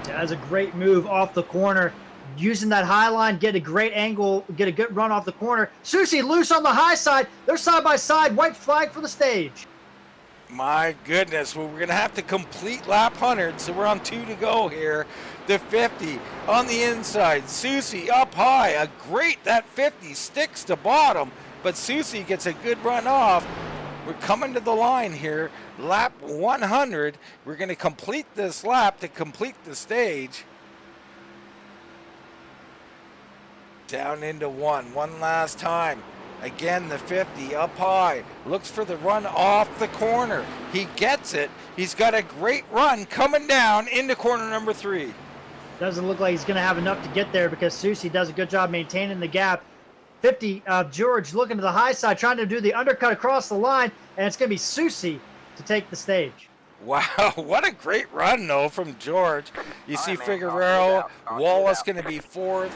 Yeah, that's a great move off the corner. Using that high line, get a great angle, get a good run off the corner. Soucy loose on the high side. They're side by side. White flag for the stage. My goodness, well, we're going to have to complete lap 100, so we're on 2 to go here. The 50 on the inside. Soucy up high. That 50 sticks to bottom, but Soucy gets a good run off. We're coming to the line here. Lap 100. We're going to complete this lap to complete the stage. Down into one last time. Again, the 50 up high. Looks for the run off the corner. He gets it. He's got a great run coming down into corner number 3. Doesn't look like he's going to have enough to get there because Soucy does a good job maintaining the gap. 50, George looking to the high side, trying to do the undercut across the line, and it's going to be Soucy to take the stage. Wow, what a great run, though, from George. You see Figueroa, Wallace going to be 4th.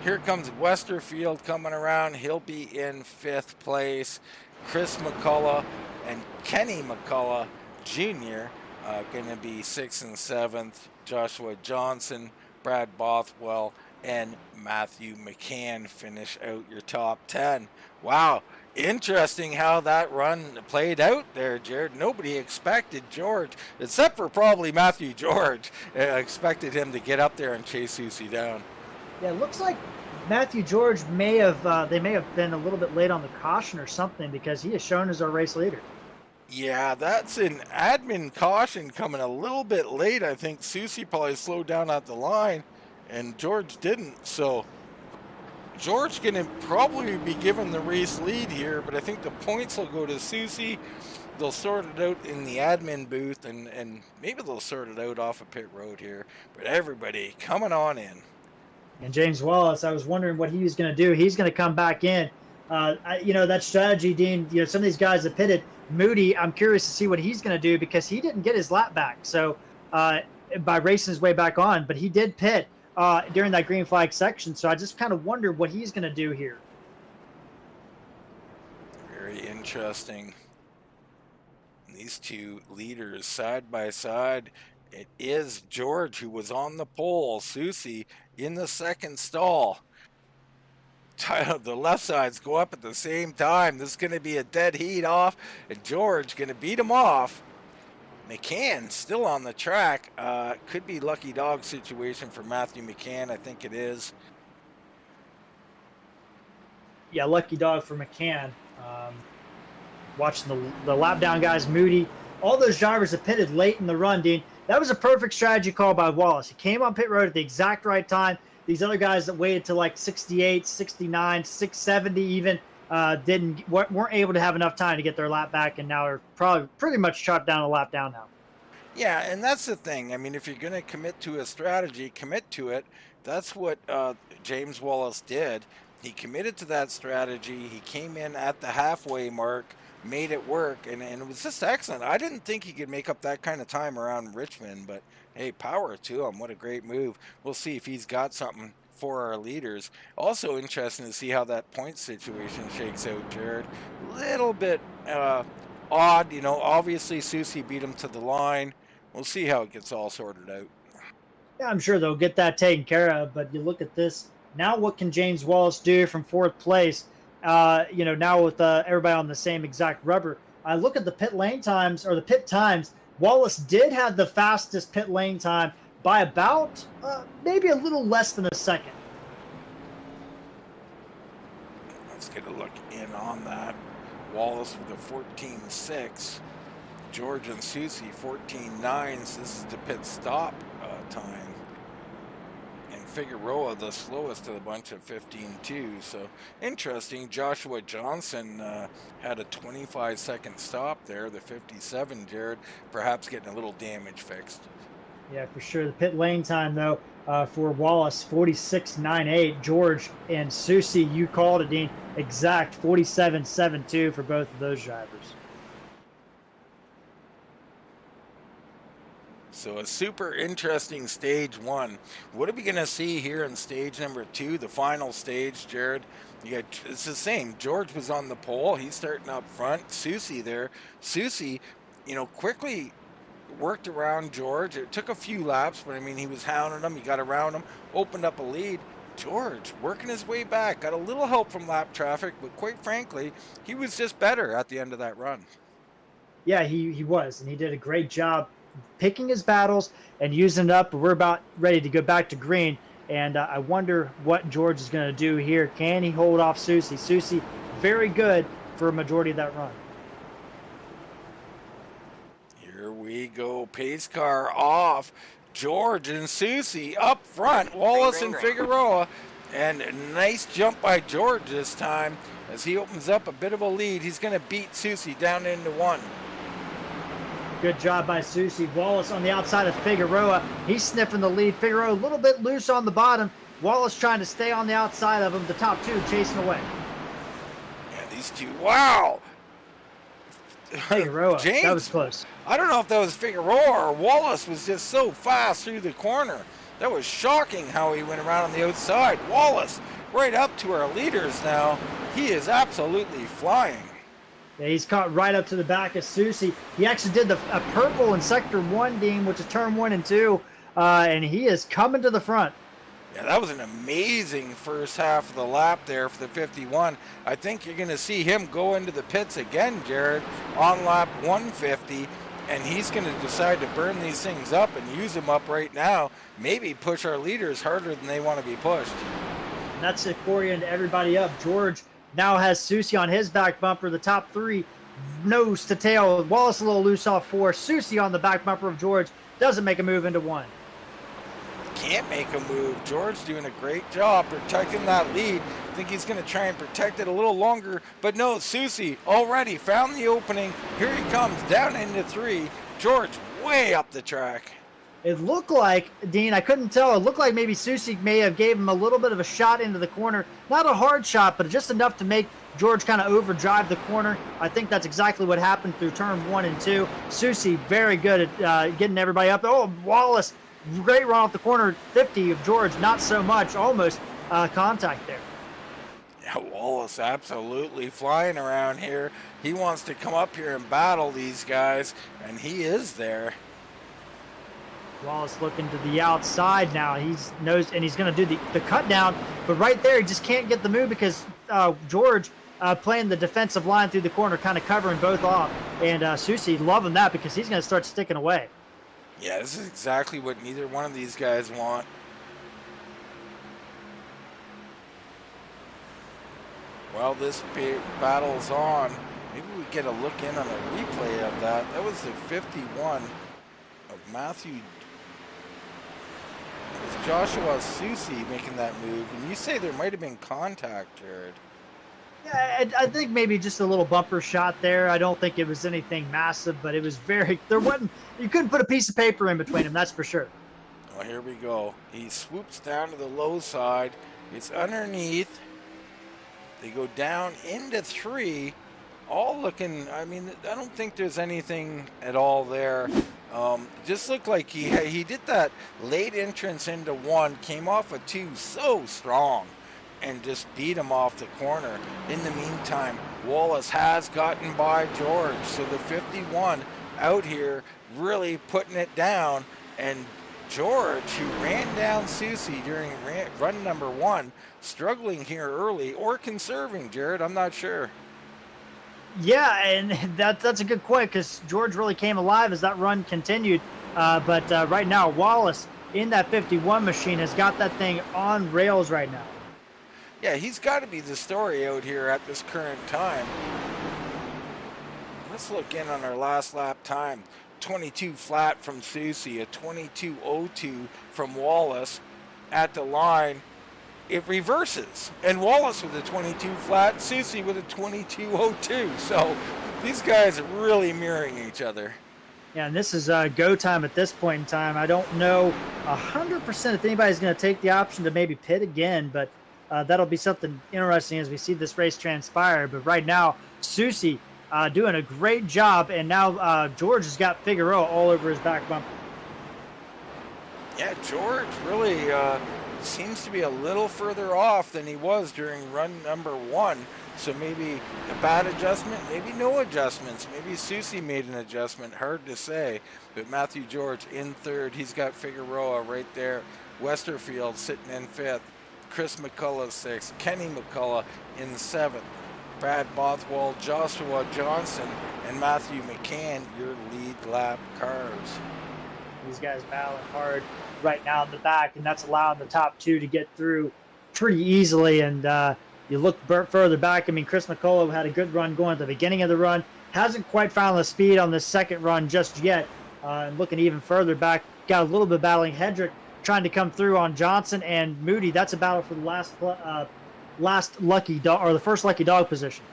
Here comes Westerfield coming around. He'll be in 5th place. Chris McCullough and Kenny McCullough Jr. Going to be 6th and 7th. Joshua Johnson, Brad Bothwell, and Matthew McCann finish out your top 10. Wow, interesting how that run played out there, Jared. Nobody expected George, except for probably Matthew George, expected him to get up there and chase Soucy down. Yeah, it looks like Matthew George may have been a little bit late on the caution or something because he is shown as our race leader. Yeah, that's an admin caution coming a little bit late. I think Soucy probably slowed down at the line, and George didn't. So George going to probably be given the race lead here, but I think the points will go to Soucy. They'll sort it out in the admin booth, and maybe they'll sort it out off of pit road here. But everybody coming on in. And James Wallace, I was wondering what he was going to do. He's going to come back in. That strategy, Dean, some of these guys that pitted, Moody, I'm curious to see what he's going to do because he didn't get his lap back. So by racing his way back on, but he did pit during that green flag section. So I just kind of wonder what he's going to do here. Very interesting. These two leaders side by side. It is George who was on the pole. Soucy in the second stall. The left sides go up at the same time. This is going to be a dead heat off, and George going to beat him off. McCann still on the track. Could be lucky dog situation for Matthew McCann. I think it is. Yeah, lucky dog for McCann. Watching the lap down guys, Moody, all those drivers that pitted late in the run, Dean. That was a perfect strategy call by Wallace. He came on pit road at the exact right time. These other guys that waited to like 68, 69, 670 even weren't able to have enough time to get their lap back, and now are probably pretty much chopped down a lap down now. Yeah, and that's the thing. I mean, if you're going to commit to a strategy, commit to it. That's what James Wallace did. He committed to that strategy. He came in at the halfway mark, made it work, and it was just excellent. I didn't think he could make up that kind of time around Richmond, but hey, power to him. What a great move. We'll see if he's got something for our leaders. Also interesting to see how that point situation shakes out, Jared. Little bit odd, obviously Soucy beat him to the line. We'll see how it gets all sorted out. Yeah, I'm sure they'll get that taken care of, but you look at this. Now what can James Wallace do from 4th place? Now with everybody on the same exact rubber. I look at the pit lane times, or the pit times. Wallace did have the fastest pit lane time by about maybe a little less than a second. Let's get a look in on that. Wallace with a 14.6. George and Soucy 14.9s. This is the pit stop time. And Figueroa the slowest of the bunch at 15.2. So interesting. Joshua Johnson had a 25-second stop there, the 57, Jared, perhaps getting a little damage fixed. Yeah, for sure. The pit lane time, though, for Wallace, 46.98. George and Soucy, you called it, Dean, exact 47.72 for both of those drivers. So a super interesting stage one. What are we going to see here in stage number 2, the final stage, Jared? It's the same. George was on the pole. He's starting up front. Soucy there. Soucy, quickly worked around George. It took a few laps, but I mean, he was hounding him. He got around him, opened up a lead. George working his way back. Got a little help from lap traffic, but quite frankly, he was just better at the end of that run. Yeah, he was, and he did a great job picking his battles and using it up. We're about ready to go back to green, and I wonder what George is going to do here. Can he hold off Soucy? Soucy, very good for a majority of that run. Here we go. Pace car off. George and Soucy up front. Wallace and Figueroa. And a nice jump by George this time as he opens up a bit of a lead. He's going to beat Soucy down into 1. Good job by Soucy. Wallace on the outside of Figueroa. He's sniffing the lead. Figueroa a little bit loose on the bottom. Wallace trying to stay on the outside of him. The top two chasing away. Yeah, these two. Wow. Figueroa. James, that was close. I don't know if that was Figueroa or Wallace was just so fast through the corner. That was shocking how he went around on the outside. Wallace right up to our leaders now. He is absolutely flying. Yeah, he's caught right up to the back of Soucy. He actually did a purple in sector 1, Dean, which is turn 1 and 2, and he is coming to the front. Yeah, that was an amazing first half of the lap there for the 51. I think you're going to see him go into the pits again, Jared, on lap 150, and he's going to decide to burn these things up and use them up right now. Maybe push our leaders harder than they want to be pushed. And that's it for you and everybody up. George now has Soucy on his back bumper. The top 3 nose to tail. Wallace a little loose off 4. Soucy on the back bumper of George. Doesn't make a move into 1. Can't make a move. George doing a great job protecting that lead. I think he's going to try and protect it a little longer. But no, Soucy already found the opening. Here he comes down into 3. George way up the track. It looked like, Dean, I couldn't tell. It looked like maybe Soucy may have gave him a little bit of a shot into the corner. Not a hard shot, but just enough to make George kind of overdrive the corner. I think that's exactly what happened through turn 1 and 2. Soucy very good at getting everybody up. Oh, Wallace, great run off the corner. 50 of George, not so much. Almost contact there. Yeah, Wallace absolutely flying around here. He wants to come up here and battle these guys, and he is there. Wallace looking to the outside now. He's going to do the cut down, but right there he just can't get the move because George playing the defensive line through the corner, kind of covering both off. And Soucy loving that because he's going to start sticking away. Yeah, this is exactly what neither one of these guys want. While this battle's on, maybe we get a look in on a replay of that. That was the 51 of Matthew. It was Joshua Soucy making that move. And you say there might have been contact, Jared. Yeah, I think maybe just a little bumper shot there. I don't think it was anything massive, but it was you couldn't put a piece of paper in between them, that's for sure. Well, here we go. He swoops down to the low side. It's underneath. They go down into 3. All looking, I mean, I don't think there's anything at all there. Just looked like he did that late entrance into 1, came off of 2 so strong, and just beat him off the corner. In the meantime, Wallace has gotten by George, so the 51 out here really putting it down, and George, who ran down Soucy during run number 1, struggling here early, or conserving, Jared, I'm not sure. Yeah, and that's a good point because George really came alive as that run continued. But right now, Wallace in that 51 machine has got that thing on rails right now. Yeah, he's got to be the story out here at this current time. Let's look in on our last lap time. 22 flat from Soucy, a 22.02 from Wallace. at the line, it reverses. And Wallace with a 22 flat, Soucy with a 22.02. So these guys are really mirroring each other. Yeah, and this is go time at this point in time. I don't know 100% if anybody's going to take the option to maybe pit again, but that'll be something interesting as we see this race transpire. But right now, Soucy doing a great job, and now George has got Figueroa all over his back bumper. Yeah, George really seems to be a little further off than he was during run number 1. So maybe a bad adjustment, maybe no adjustments. Maybe Soucy made an adjustment, hard to say. But Matthew George in 3rd. He's got Figueroa right there. Westerfield sitting in 5th. Chris McCullough 6th. Kenny McCullough in 7th. Brad Bothwell, Joshua Johnson, and Matthew McCann, your lead lap cars. These guys battling hard right now in the back, and that's allowing the top 2 to get through pretty easily. And you look further back, I mean, Chris McCullough had a good run going at the beginning of the run. Hasn't quite found the speed on the second run just yet. And looking even further back, got a little bit battling Hedrick, trying to come through on Johnson and Moody. That's a battle for the last lucky dog, or the first lucky dog position.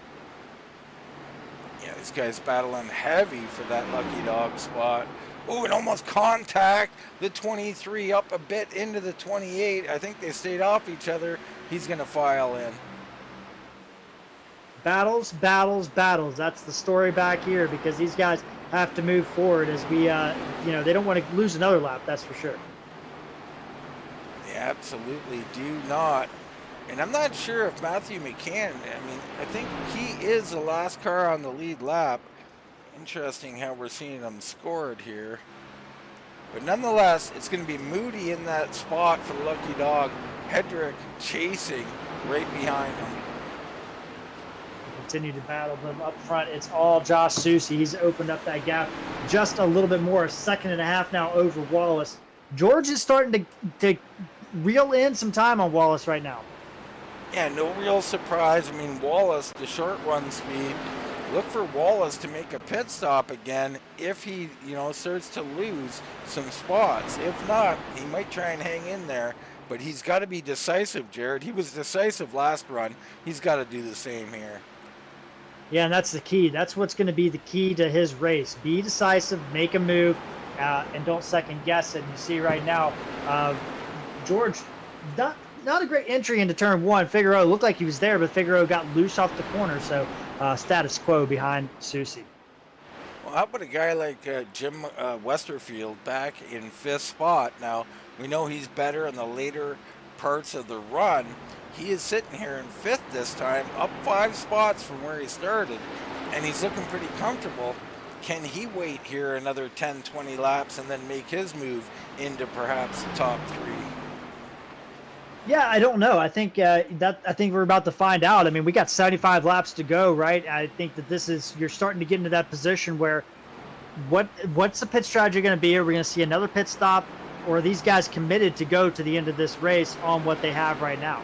Yeah, these guys battling heavy for that lucky dog spot. Oh, and almost contact. The 23 up a bit into the 28. I think they stayed off each other. He's going to file in. Battles, battles, battles. That's the story back here, because these guys have to move forward as we, they don't want to lose another lap, that's for sure. They absolutely do not. And I'm not sure if Matthew McCann, I think he is the last car on the lead lap. Interesting how we're seeing them scored here. But nonetheless, it's going to be Moody in that spot for the lucky dog. Hedrick chasing right behind him. Continue to battle them up front. It's all Josh Soucy. He's opened up that gap just a little bit more, a second and a half now over Wallace. George is starting to reel in some time on Wallace right now. Yeah, no real surprise. Wallace, the short run speed, look for Wallace to make a pit stop again if he, starts to lose some spots. If not, he might try and hang in there, but he's got to be decisive, Jared. He was decisive last run. He's got to do the same here. Yeah, and that's the key. That's what's going to be the key to his race. Be decisive, make a move, and don't second guess it. And you see right now, George, not a great entry into turn 1. Figueroa looked like he was there, but Figueroa got loose off the corner, so status quo behind Soucy. Well, how about a guy like Jim Westerfield back in 5th spot? Now, we know he's better in the later parts of the run. He is sitting here in 5th this time, up 5 spots from where he started, and he's looking pretty comfortable. Can he wait here another 10, 20 laps and then make his move into perhaps the top 3? Yeah, I don't know. I think we're about to find out. We got 75 laps to go, right? I think that you're starting to get into that position where what's the pit strategy going to be? Are we going to see another pit stop, or are these guys committed to go to the end of this race on what they have right now?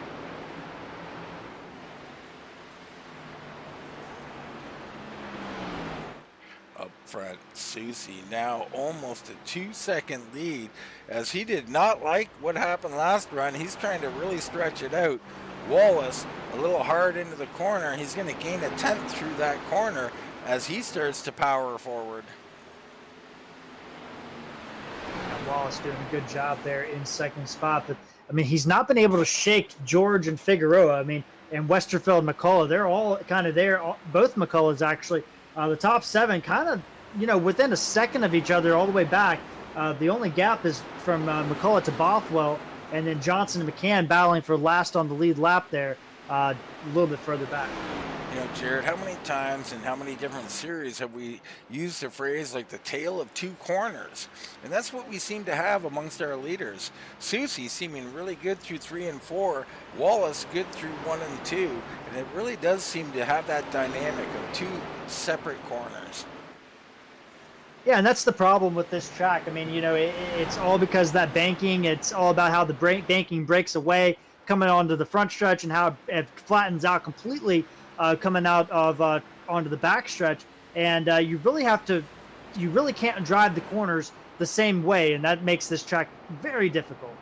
Up front, Soucy now almost a 2-second lead, as he did not like what happened last run. He's trying to really stretch it out. Wallace a little hard into the corner. He's going to gain a 10th through that corner as he starts to power forward. And Wallace doing a good job there in 2nd spot, but he's not been able to shake George and Figueroa. And Westerfield and McCullough, they're all kind of there. Both McCulloughs actually. The top 7 kind of, within a second of each other all the way back. The only gap is from McCullough to Bothwell, and then Johnson and McCann battling for last on the lead lap there, a little bit further back. Jared, how many times and how many different series have we used a phrase like the tale of 2 corners? And that's what we seem to have amongst our leaders. Soucy seeming really good through 3 and 4, Wallace good through 1 and 2, and it really does seem to have that dynamic of 2 separate corners. Yeah, and that's the problem with this track. It's all because of that banking. It's all about how the banking breaks away coming onto the front stretch and how it flattens out completely coming out of onto the back stretch. And you really can't drive the corners the same way, and that makes this track very difficult.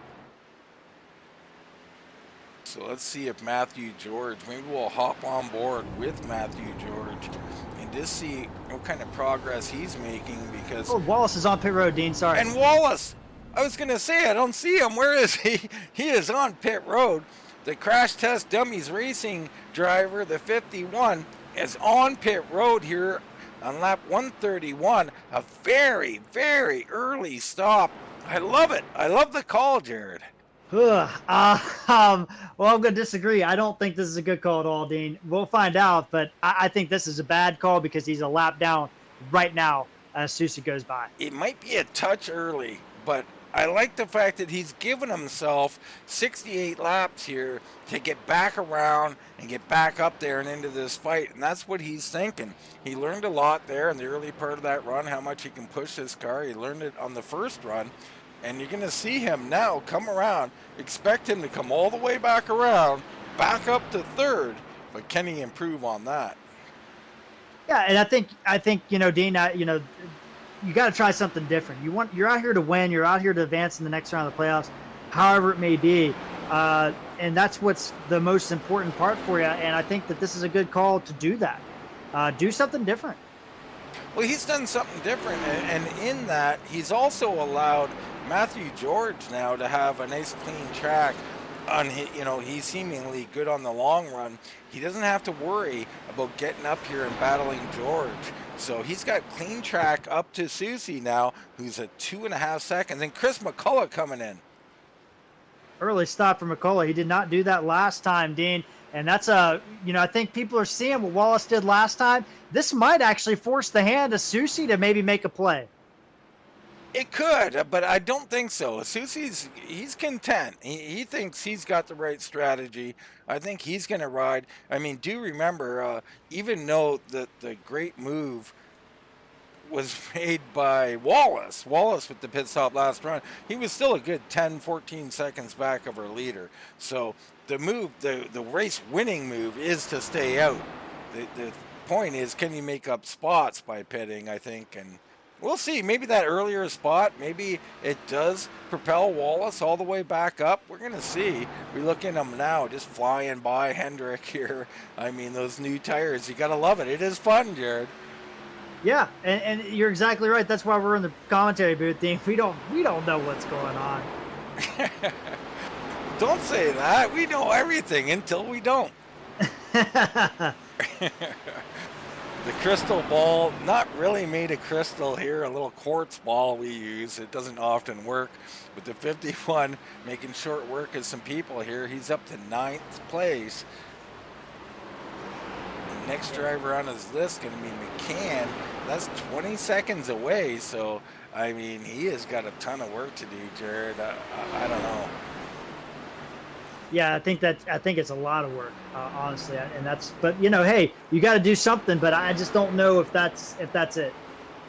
So let's see if Matthew George, maybe we'll hop on board with Matthew George and just see what kind of progress he's making, because... Oh, Wallace is on pit road, Dean. Sorry. And Wallace, I was going to say, I don't see him. Where is he? He is on pit road. The Crash Test Dummies Racing driver, the 51, is on pit road here on lap 131. A very, very early stop. I love it. I love the call, Jared. Well, I'm going to disagree. I don't think this is a good call at all, Dean. We'll find out, but I think this is a bad call because he's a lap down right now as Soucy goes by. It might be a touch early, but I like the fact that he's given himself 68 laps here to get back around and get back up there and into this fight, and that's what he's thinking. He learned a lot there in the early part of that run, how much he can push this car. He learned it on the first run, and you're going to see him now come around. Expect him to come all the way back around, back up to third, but can he improve on that? Yeah, and I think Dean, you got to try something different. You're out here to win. You're out here to advance in the next round of the playoffs, however it may be. And that's what's the most important part for you. And I think that this is a good call to do that. Do something different. Well, he's done something different, and in that, he's also allowed Matthew George now to have a nice clean track. He's seemingly good on the long run. He doesn't have to worry about getting up here and battling George. So he's got clean track up to Soucy now, who's at 2.5 seconds, and Chris McCullough coming in. Early stop for McCullough. He did not do that last time, Dean. And that's I think people are seeing what Wallace did last time. This might actually force the hand of Soucy to maybe make a play. It could, but I don't think so. He's content. He thinks he's got the right strategy. I think he's going to ride. I mean, do remember, even though the great move was made by Wallace with the pit stop last run, he was still a good 10, 14 seconds back of our leader. So the move, the race winning move is to stay out. The point is, can you make up spots by pitting, I think, and we'll see. Maybe that earlier spot, maybe it does propel Wallace all the way back up. We're going to see. We look in them now, just flying by Hendrick here. I mean, those new tires, you got to love it. It is fun, Jared. Yeah, and you're exactly right. That's why we're in the commentary booth, Dean. We don't know what's going on. Don't say that. We know everything until we don't. The crystal ball, not really made of crystal here, a little quartz ball we use. It doesn't often work. With the 51 making short work of some people here, he's up to 9th place. The next driver on his list going to be McCann. That's 20 seconds away, so, I mean, he has got a ton of work to do, Jared. I don't know. Yeah, I think it's a lot of work, honestly, but hey, you got to do something, but I just don't know if that's it.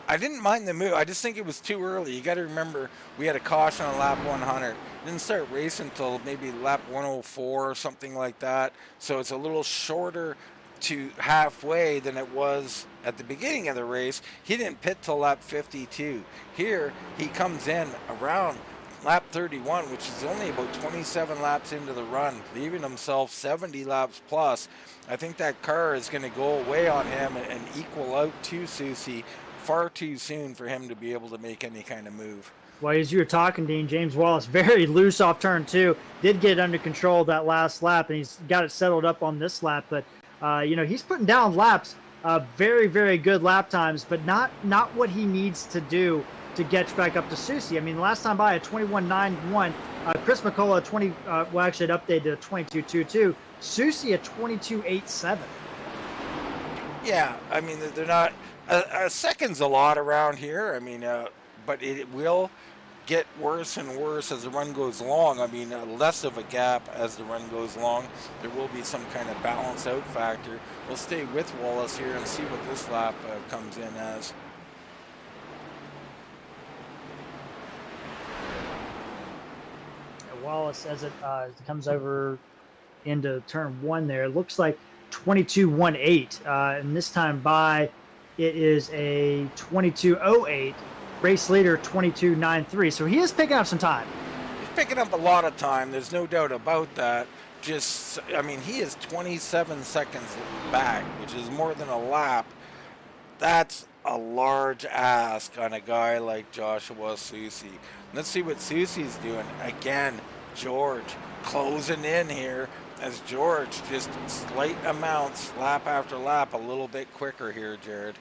I didn't mind the move. I just think it was too early. You got to remember, we had a caution on lap 100. Didn't start racing until maybe lap 104 or something like that. So it's a little shorter to halfway than it was at the beginning of the race. He didn't pit till lap 52. Here, he comes in around lap 31, which is only about 27 laps into the run, leaving himself 70 laps plus. I think that car is going to go away on him and equal out to Soucy far too soon for him to be able to make any kind of move. Well, as you were talking, Dean, James Wallace, very loose off turn 2, did get under control that last lap, and he's got it settled up on this lap, but he's putting down laps, very, very good lap times, but not what he needs to do to get back up to Soucy. I mean, last time by a 21.91, Chris McCullough actually it updated to 22.22, Soucy a 22.87. Yeah, I mean, they're not a second's a lot around here. I mean, but it will get worse and worse as the run goes along. I mean, less of a gap as the run goes along. There will be some kind of balance out factor. We'll stay with Wallace here and see what this lap comes in as. Wallace, as it comes over into turn 1 there, it looks like 22.18, and this time by it is a 22.08. Race leader 22.93, so he is picking up some time. He's picking up a lot of time, there's no doubt about that. just, I mean, he is 27 seconds back, which is more than a lap. That's a large ask on a guy like Joshua Soucy. Let's see what Soucy's doing. Again, George closing in here as George just slight amounts, lap after lap, a little bit quicker here, Jared.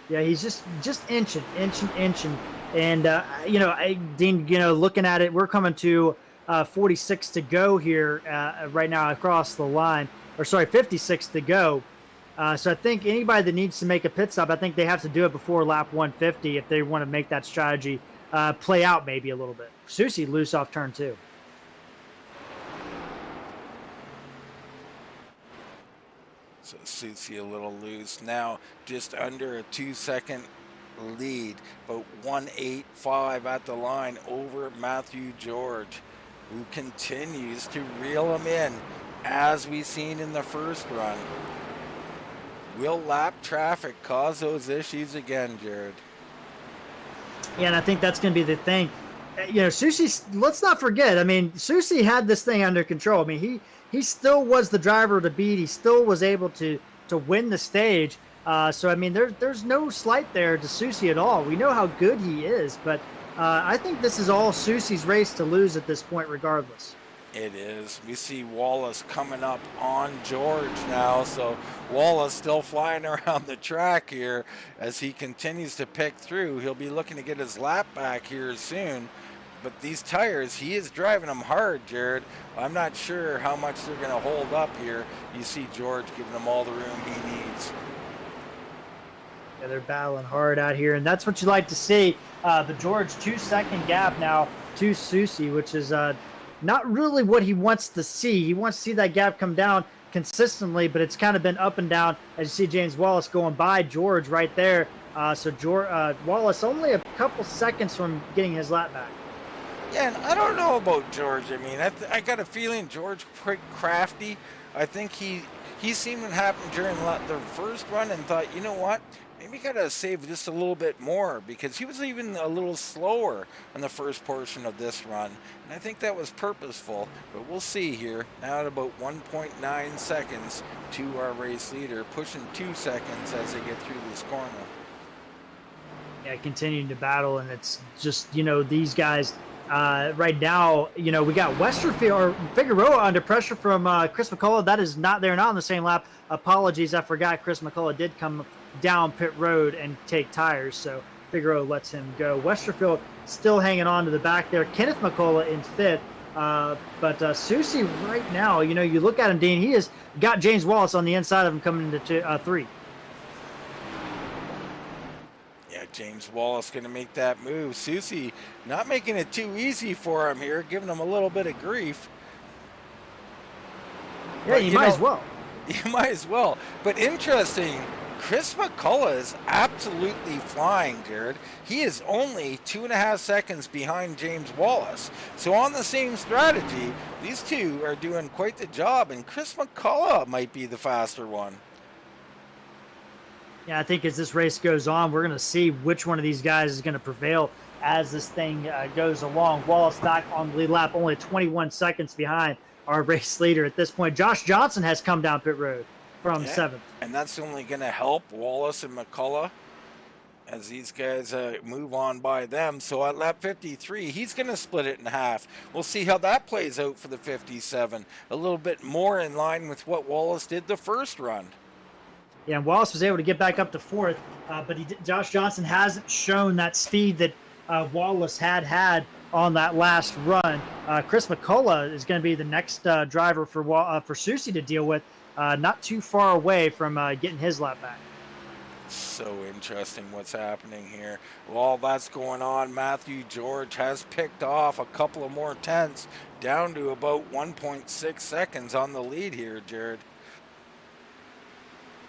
Yeah, he's just inching. And, Dean, looking at it, we're coming to 46 to go here right now across the line. Or, sorry, 56 to go. So I think anybody that needs to make a pit stop, I think they have to do it before lap 150 if they want to make that strategy play out maybe a little bit. Soucy loose off turn 2. So Soucy a little loose. Now just under a 2-second lead, but 1:08.5 at the line over Matthew George, who continues to reel him in as we seen in the first run. Will lap traffic cause those issues again, Jared? Yeah, and I think that's going to be the thing. Soucy, let's not forget, I mean, Soucy had this thing under control. I mean, he still was the driver to beat. He still was able to win the stage. So, I mean, there's no slight there to Soucy at all. We know how good he is, but I think this is all Soucy's race to lose at this point regardless. It is. We see Wallace coming up on George now, so Wallace still flying around the track here as he continues to pick through. He'll be looking to get his lap back here soon, but these tires, he is driving them hard, Jared. I'm not sure how much they're going to hold up here. You see George giving him all the room he needs. Yeah, they're battling hard out here, and that's what you like to see. The George 2-second gap now to Soucy, which is not really what he wants to see. He wants to see that gap come down consistently, but it's kind of been up and down as you see James Wallace going by George right there. So Wallace only a couple seconds from getting his lap back. Yeah, and I don't know about George. I mean, I got a feeling George pretty crafty. I think he seen what happened during the first run and thought, you know what? Maybe got to save just a little bit more, because he was even a little slower in the first portion of this run. And I think that was purposeful, but we'll see here. Now at about 1.9 seconds to our race leader, pushing 2 seconds as they get through this corner. Yeah, continuing to battle, and it's just, these guys right now, we got Westerfield or Figueroa under pressure from Chris McCullough. That is not on the same lap. Apologies, I forgot Chris McCullough did come down pit road and take tires, so Figueroa lets him go. Westerfield still hanging on to the back there. Kenneth McCullough in 5th, but Soucy right now, you look at him, Dean, he has got James Wallace on the inside of him coming into 3. Yeah, James Wallace going to make that move. Soucy not making it too easy for him here, giving him a little bit of grief. Yeah, you might as well. You might as well. But interesting, Chris McCullough is absolutely flying, Jared. He is only 2.5 seconds behind James Wallace. So on the same strategy, these two are doing quite the job, and Chris McCullough might be the faster one. Yeah, I think as this race goes on, we're going to see which one of these guys is going to prevail as this thing goes along. Wallace back on the lead lap, only 21 seconds behind our race leader at this point. Josh Johnson has come down pit road from 7th. And that's only going to help Wallace and McCullough as these guys move on by them. So at lap 53, he's going to split it in half. We'll see how that plays out for the 57. A little bit more in line with what Wallace did the first run. Yeah, and Wallace was able to get back up to 4th, but Josh Johnson hasn't shown that speed that Wallace had on that last run. Chris McCullough is going to be the next driver for Soucy to deal with, not too far away from getting his lap back. So interesting what's happening here. While that's going on, Matthew George has picked off a couple of more tenths, down to about 1.6 seconds on the lead here, Jared.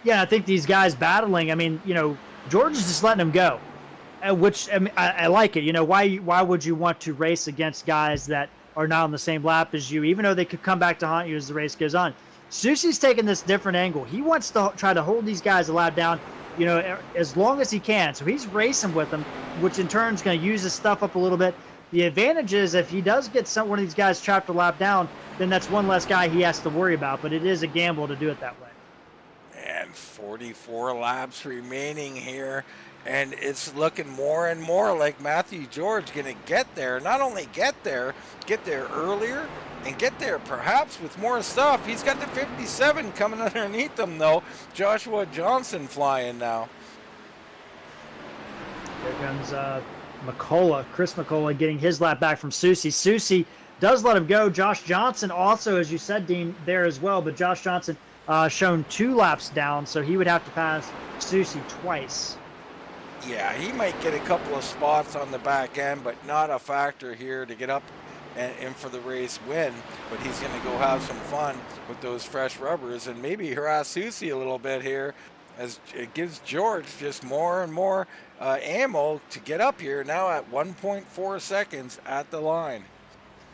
Yeah, I think these guys battling, I mean, George is just letting them go, which I like it. Why would you want to race against guys that are not on the same lap as you, even though they could come back to haunt you as the race goes on? Soucy's taking this different angle. He wants to try to hold these guys a lap down, as long as he can. So he's racing with them, which in turn is going to use his stuff up a little bit. The advantage is if he does get one of these guys trapped a lap down, then that's one less guy he has to worry about. But it is a gamble to do it that way. And 44 laps remaining here. And it's looking more and more like Matthew George going to get there. Not only get there earlier, and get there perhaps with more stuff. He's got the 57 coming underneath him, though. Joshua Johnson flying now. Here comes Chris McCullough getting his lap back from Soucy. Soucy does let him go. Josh Johnson also, as you said, Dean, there as well. But Josh Johnson shown 2 laps down, so he would have to pass Soucy twice. Yeah, he might get a couple of spots on the back end, but not a factor here to get up and for the race win. But he's going to go have some fun with those fresh rubbers and maybe harass Soucy a little bit here, as it gives George just more and more ammo to get up here, now at 1.4 seconds at the line.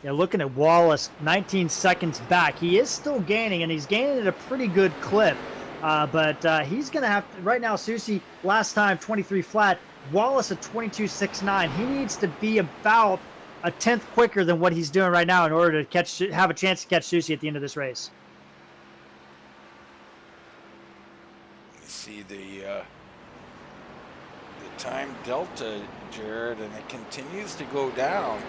Yeah, looking at Wallace, 19 seconds back. He is still gaining, and he's gaining at a pretty good clip. But he's going to have to, right now, Soucy, last time, 23 flat. Wallace at 22.69. He needs to be about a tenth quicker than what he's doing right now in order to have a chance to catch Soucy at the end of this race. You see the time delta, Jared, and it continues to go down.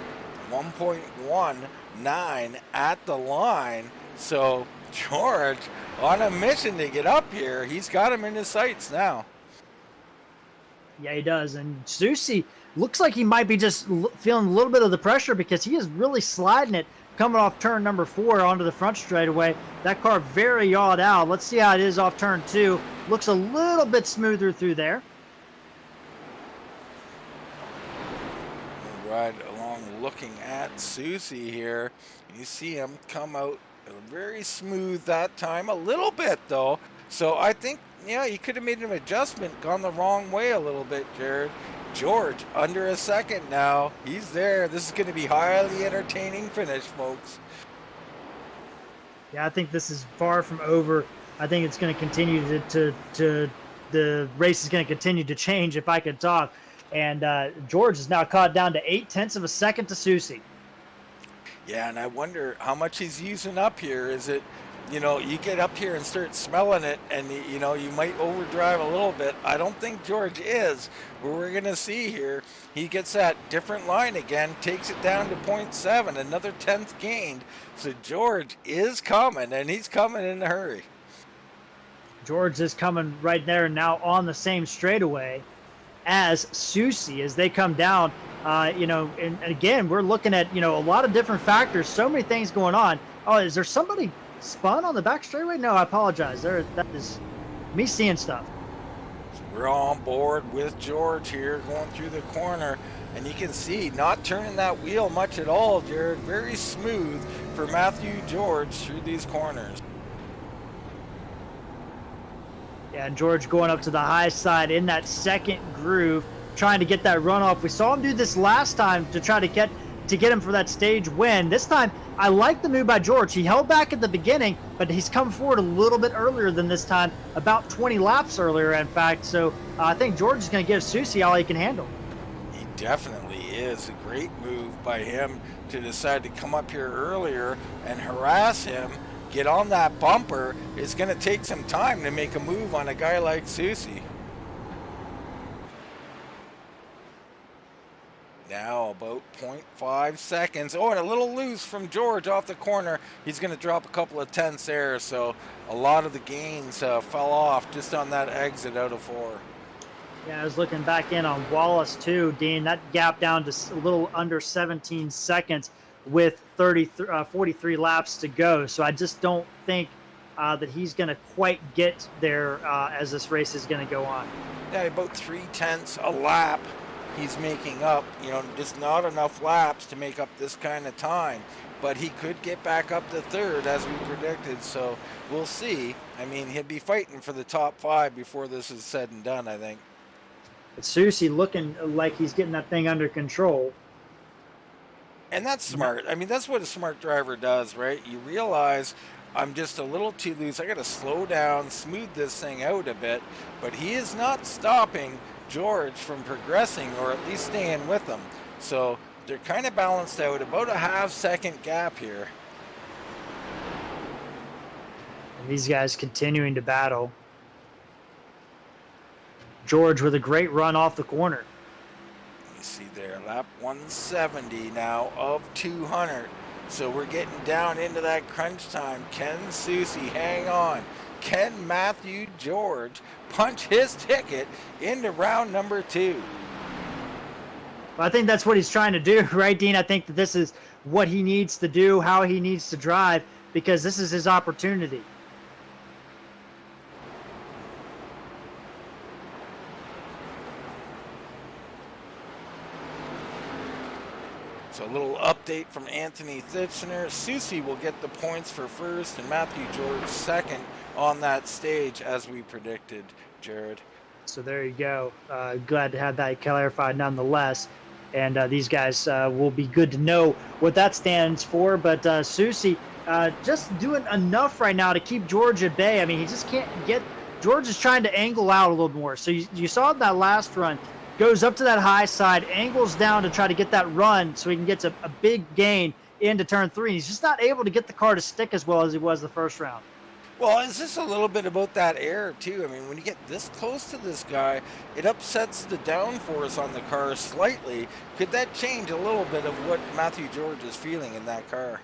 1.19 at the line. So George on a mission to get up here. He's got him in his sights now. Yeah, he does. And Soucy looks like he might be just feeling a little bit of the pressure, because he is really sliding it coming off turn number 4 onto the front straightaway. That car very yawed out. Let's see how it is off turn 2. Looks a little bit smoother through there. Right along looking at Soucy here. You see him come out very smooth that time, a little bit though. So I think, yeah, he could have made an adjustment, gone the wrong way a little bit, Jared. George under a second now. He's there. This is going to be highly entertaining finish, folks. Yeah, I think this is far from over. I think it's going to continue to the race is going to continue to change, if I could talk. And George is now caught down to 0.8 of a second to Soucy. Yeah, and I wonder how much he's using up here. Is it, you know, you get up here and start smelling it, and, you know, you might overdrive a little bit. I don't think George is. But we're going to see here, he gets that different line again, takes it down to 0.7, another 10th gained. So George is coming, and he's coming in a hurry. George is coming right there now on the same straightaway as Soucy as they come down. You know, and again, we're looking at, you know, a lot of different factors, so many things going on. Oh, is there somebody spun on the back straightaway? No, I apologize. That is me seeing stuff. So we're on board with George here going through the corner, and you can see not turning that wheel much at all, Jared. Very smooth for Matthew George through these corners. Yeah, and George going up to the high side in that second groove, trying to get that runoff. We saw him do this last time to try to get him for that stage win. This time, I like the move by George. He held back at the beginning, but he's come forward a little bit earlier than this time, about 20 laps earlier, in fact. So I think George is going to give Soucy all he can handle. He definitely is. A great move by him to decide to come up here earlier and harass him. Get on that bumper. It's going to take some time to make a move on a guy like Soucy. Now about 0.5 seconds. Oh, and a little loose from George off the corner. He's going to drop a couple of tenths there. So a lot of the gains fell off just on that exit out of 4. Yeah, I was looking back in on Wallace too, Dean. That gap down to a little under 17 seconds with 43 laps to go. So I just don't think that he's going to quite get there as this race is going to go on. Yeah, about 0.3 a lap he's making up. You know, just not enough laps to make up this kind of time. But he could get back up to 3rd as we predicted. So we'll see. I mean, he'll be fighting for the top 5 before this is said and done, I think. But Soucy looking like he's getting that thing under control. And that's smart. I mean, that's what a smart driver does, right? You realize I'm just a little too loose. I got to slow down, smooth this thing out a bit. But he is not stopping George from progressing, or at least staying with him. So they're kind of balanced out, about a half-second gap here. And these guys continuing to battle. George with a great run off the corner. You see there, lap 170 now of 200. So we're getting down into that crunch time. Can Soucy hang on? Can Matthew George punch his ticket into round number 2? Well, I think that's what he's trying to do, right, Dean? I think that this is what he needs to do, how he needs to drive, because this is his opportunity. So a little update from Anthony Thitchner. Soucy will get the points for first and Matthew George second on that stage as we predicted, Jared. So there you go. Glad to have that clarified nonetheless. And these guys will be good to know what that stands for. But Soucy just doing enough right now to keep George at bay. I mean, he just can't get – George is trying to angle out a little more. So you saw that last run. Goes up to that high side, angles down to try to get that run so he can get a big gain into turn 3. He's just not able to get the car to stick as well as he was the first round. Well, is this a little bit about that air, too? I mean, when you get this close to this guy, it upsets the downforce on the car slightly. Could that change a little bit of what Matthew George is feeling in that car?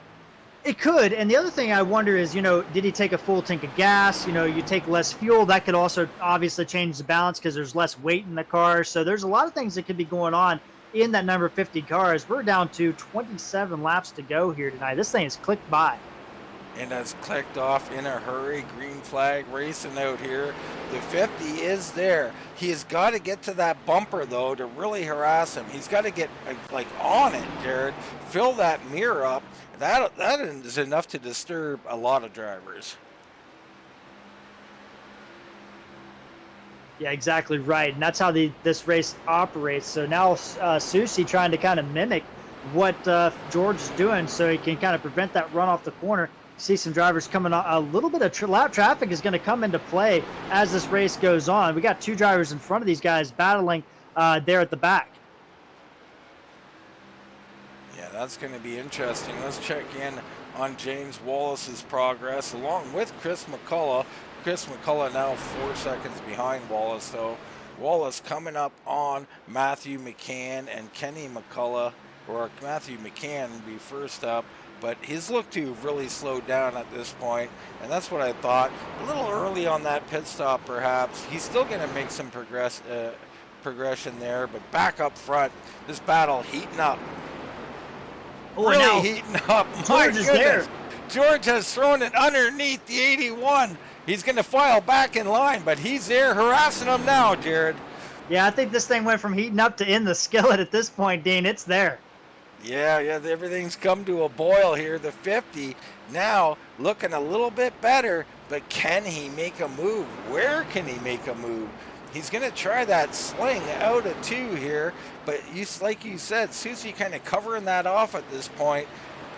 It could. And the other thing I wonder is, did he take a full tank of gas? You take less fuel. That could also obviously change the balance because there's less weight in the car. So there's a lot of things that could be going on in that number 50 cars. We're down to 27 laps to go here tonight. This thing is clicked by. And has clicked off in a hurry. Green flag racing out here. The 50 is there. He has got to get to that bumper, though, to really harass him. He's got to get, on it, Jared. Fill that mirror up. That is enough to disturb a lot of drivers. Yeah, exactly right. And that's how this race operates. So now Soucy trying to kind of mimic what George is doing so he can kind of prevent that run off the corner. See some drivers coming on. A little bit of lap traffic is going to come into play as this race goes on. We got 2 drivers in front of these guys battling there at the back. Yeah, that's going to be interesting. Let's check in on James Wallace's progress along with Chris McCullough. Chris McCullough now 4 seconds behind Wallace, though. Wallace coming up on Matthew McCann and Kenny McCullough, or Matthew McCann will be first up. But he's looked to really slowed down at this point, and that's what I thought. A little early on that pit stop, perhaps. He's still going to make some progression there, but back up front, this battle heating up. Oh, really heating up. George is there. George has thrown it underneath the 81. He's going to file back in line, but he's there harassing him now, Jared. Yeah, I think this thing went from heating up to in the skillet at this point, Dean. It's there. Yeah, everything's come to a boil here. The 50 now looking a little bit better, but can he make a move? Where can he make a move? He's going to try that sling out of 2 here, but like you said, Soucy kind of covering that off at this point.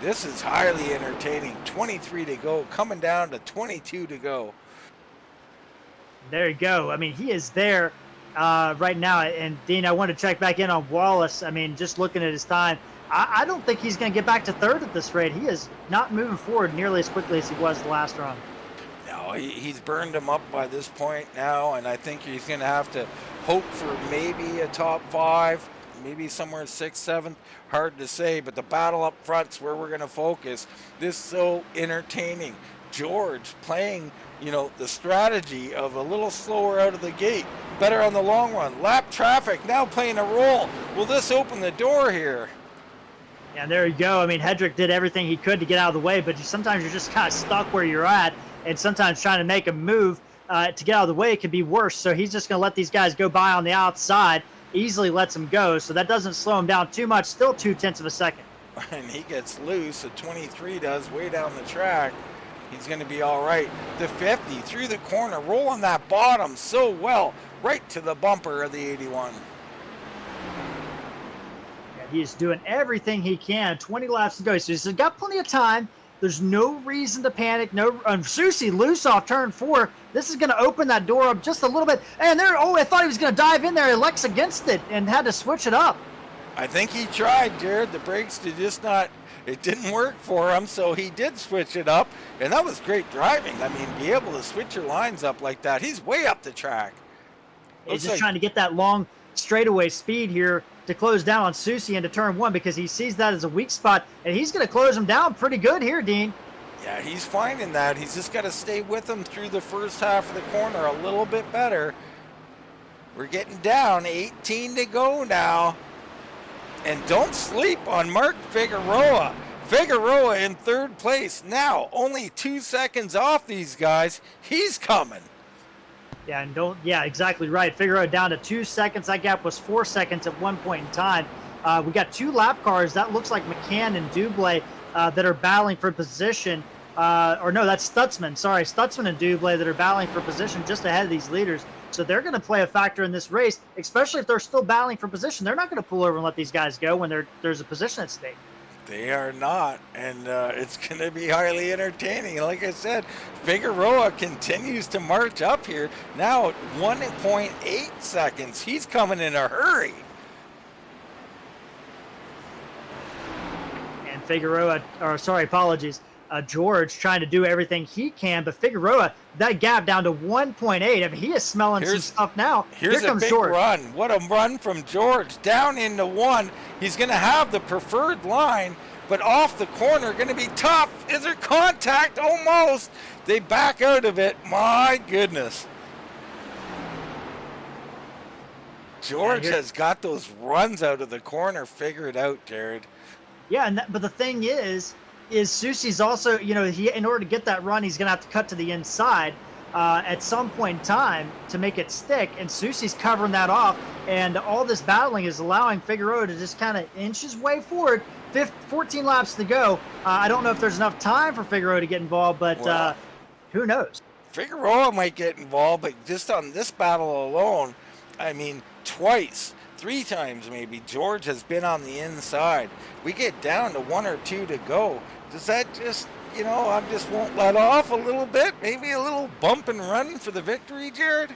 This is highly entertaining. 23 to go, coming down to 22 to go. There you go. I mean, he is there right now. And, Dean, I want to check back in on Wallace. I mean, just looking at his time, I don't think he's going to get back to 3rd at this rate. He is not moving forward nearly as quickly as he was the last run. No, he's burned him up by this point now, and I think he's going to have to hope for maybe a top 5, maybe somewhere 6th, 7th. Hard to say, but the battle up front's where we're going to focus. This is so entertaining. George playing, the strategy of a little slower out of the gate, better on the long run. Lap traffic now playing a role. Will this open the door here? And there you go. I mean, Hedrick did everything he could to get out of the way, but sometimes you're just kind of stuck where you're at, and sometimes trying to make a move to get out of the way could be worse. So he's just going to let these guys go by on the outside, easily lets them go, so that doesn't slow him down too much, still 0.2 of a second. And he gets loose, a 23 does, way down the track. He's going to be all right. The 50 through the corner, rolling that bottom so well, right to the bumper of the 81. He is doing everything he can. 20 laps to go. So he's got plenty of time. There's no reason to panic. Soucy loose off turn 4. This is going to open that door up just a little bit. And there, I thought he was going to dive in there. He elects against it and had to switch it up. I think he tried, Jared. The brakes did just not it didn't work for him, so he did switch it up, and that was great driving. I mean, be able to switch your lines up like that. He's way up the track. He's just trying to get that long straightaway speed here to close down on Soucy into turn 1 because he sees that as a weak spot, and he's going to close him down pretty good here, Dean. Yeah, he's finding that. He's just got to stay with him through the first half of the corner a little bit better. We're getting down, 18 to go now. And don't sleep on Mark Figueroa. Figueroa in third place now, only 2 seconds off these guys. He's coming. Yeah, and exactly right. Figueroa down to 2 seconds. That gap was 4 seconds at one point in time. We got 2 lap cars. That looks like McCann and Dublé that are battling for position. Or no, that's Stutzman. Sorry, Stutzman and Dublé that are battling for position just ahead of these leaders. So they're going to play a factor in this race, especially if they're still battling for position. They're not going to pull over and let these guys go when there's a position at stake. They are not, and it's going to be highly entertaining. Like I said, Figueroa continues to march up here. Now at 1.8 seconds. He's coming in a hurry. And Figueroa, George trying to do everything he can, but Figueroa, that gap down to 1.8. I mean, he is smelling some stuff now. Here's a big George. run. What a run from George. Down into 1. He's going to have the preferred line, but off the corner, going to be tough. Is there contact? Almost. They back out of it. My goodness. George has got those runs out of the corner figured out, Jared. Yeah, but the thing is Soucy's also, in order to get that run, he's going to have to cut to the inside at some point in time to make it stick, and Soucy's covering that off, and all this battling is allowing Figueroa to just kind of inch his way forward. 14 laps to go. I don't know if there's enough time for Figueroa to get involved, but who knows? Figueroa might get involved, but just on this battle alone, I mean, twice, 3 times maybe, George has been on the inside. We get down to 1 or 2 to go. Does that just, I just won't let off a little bit? Maybe a little bump and run for the victory, Jared?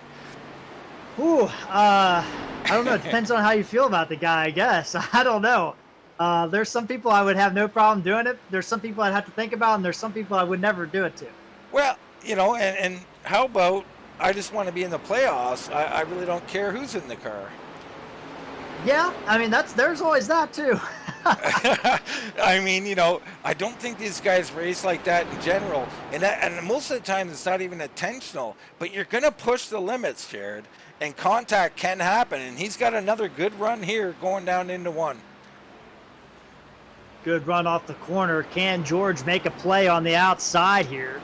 Ooh, I don't know. It depends on how you feel about the guy, I guess. I don't know. There's some people I would have no problem doing it. There's some people I'd have to think about, and there's some people I would never do it to. Well, and how about I just want to be in the playoffs. I really don't care who's in the car. Yeah, I mean, there's always that too. I mean, I don't think these guys race like that in general. And most of the time it's not even intentional. But you're going to push the limits, Jared. And contact can happen. And he's got another good run here going down into 1. Good run off the corner. Can George make a play on the outside here?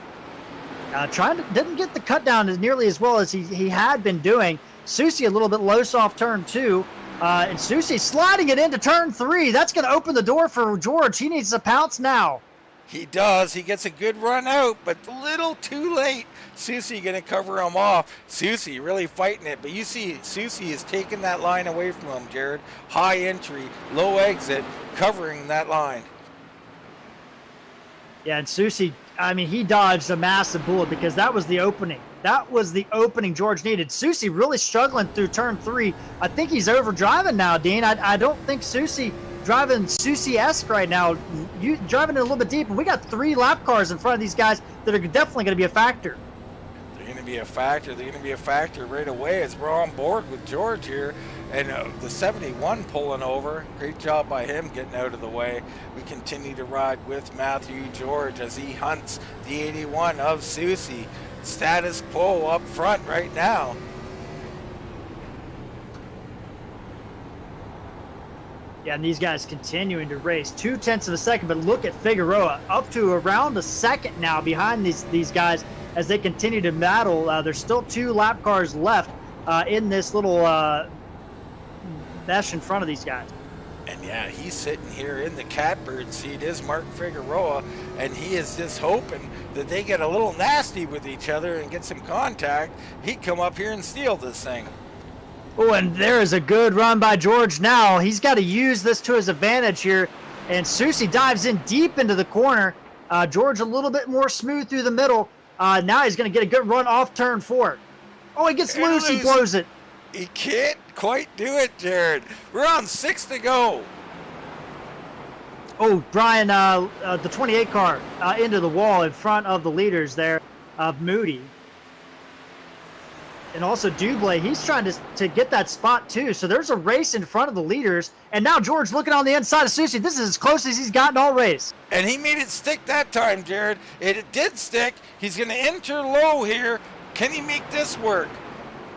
Didn't get the cut down as nearly as well as he had been doing. Soucy a little bit loose off turn 2. And Soucy sliding it into turn 3. That's going to open the door for George. He needs to pounce now. He does. He gets a good run out, but a little too late. Soucy going to cover him off. Soucy really fighting it, but you see Soucy is taking that line away from him, Jared. High entry, low exit, covering that line. Yeah, and Soucy, I mean, he dodged a massive bullet because that was the opening. That was the opening George needed. Soucy really struggling through turn 3. I think he's overdriving now, Dean. I don't think Soucy driving Soucy-esque right now. You driving it a little bit deep, and we got 3 lap cars in front of these guys that are definitely going to be a factor. They're going to be a factor. They're going to be a factor right away as we're on board with George here. And the 71 pulling over. Great job by him getting out of the way. We continue to ride with Matthew George as he hunts the 81 of Soucy. Status quo up front right now. Yeah, and these guys continuing to race 0.2 of a second, but look at Figueroa up to around a second now behind these guys as they continue to battle. There's still 2 lap cars left in this little mesh in front of these guys. And yeah, he's sitting here in the catbird seat, is Mark Figueroa, and he is just hoping that they get a little nasty with each other and get some contact. He'd come up here and steal this thing. Oh, and there is a good run by George now. He's got to use this to his advantage here. And Soucy dives in deep into the corner. George a little bit more smooth through the middle. Now he's going to get a good run off turn 4. Oh, he gets loose. He blows it. He can't quite do it, Jared. We're on 6 to go. Oh, Brian, the 28 car into the wall in front of the leaders there of Moody. And also Dublé, he's trying to get that spot too. So there's a race in front of the leaders. And now George looking on the inside of Soucy. This is as close as he's gotten all race. And he made it stick that time, Jared. It did stick. He's going to enter low here. Can he make this work?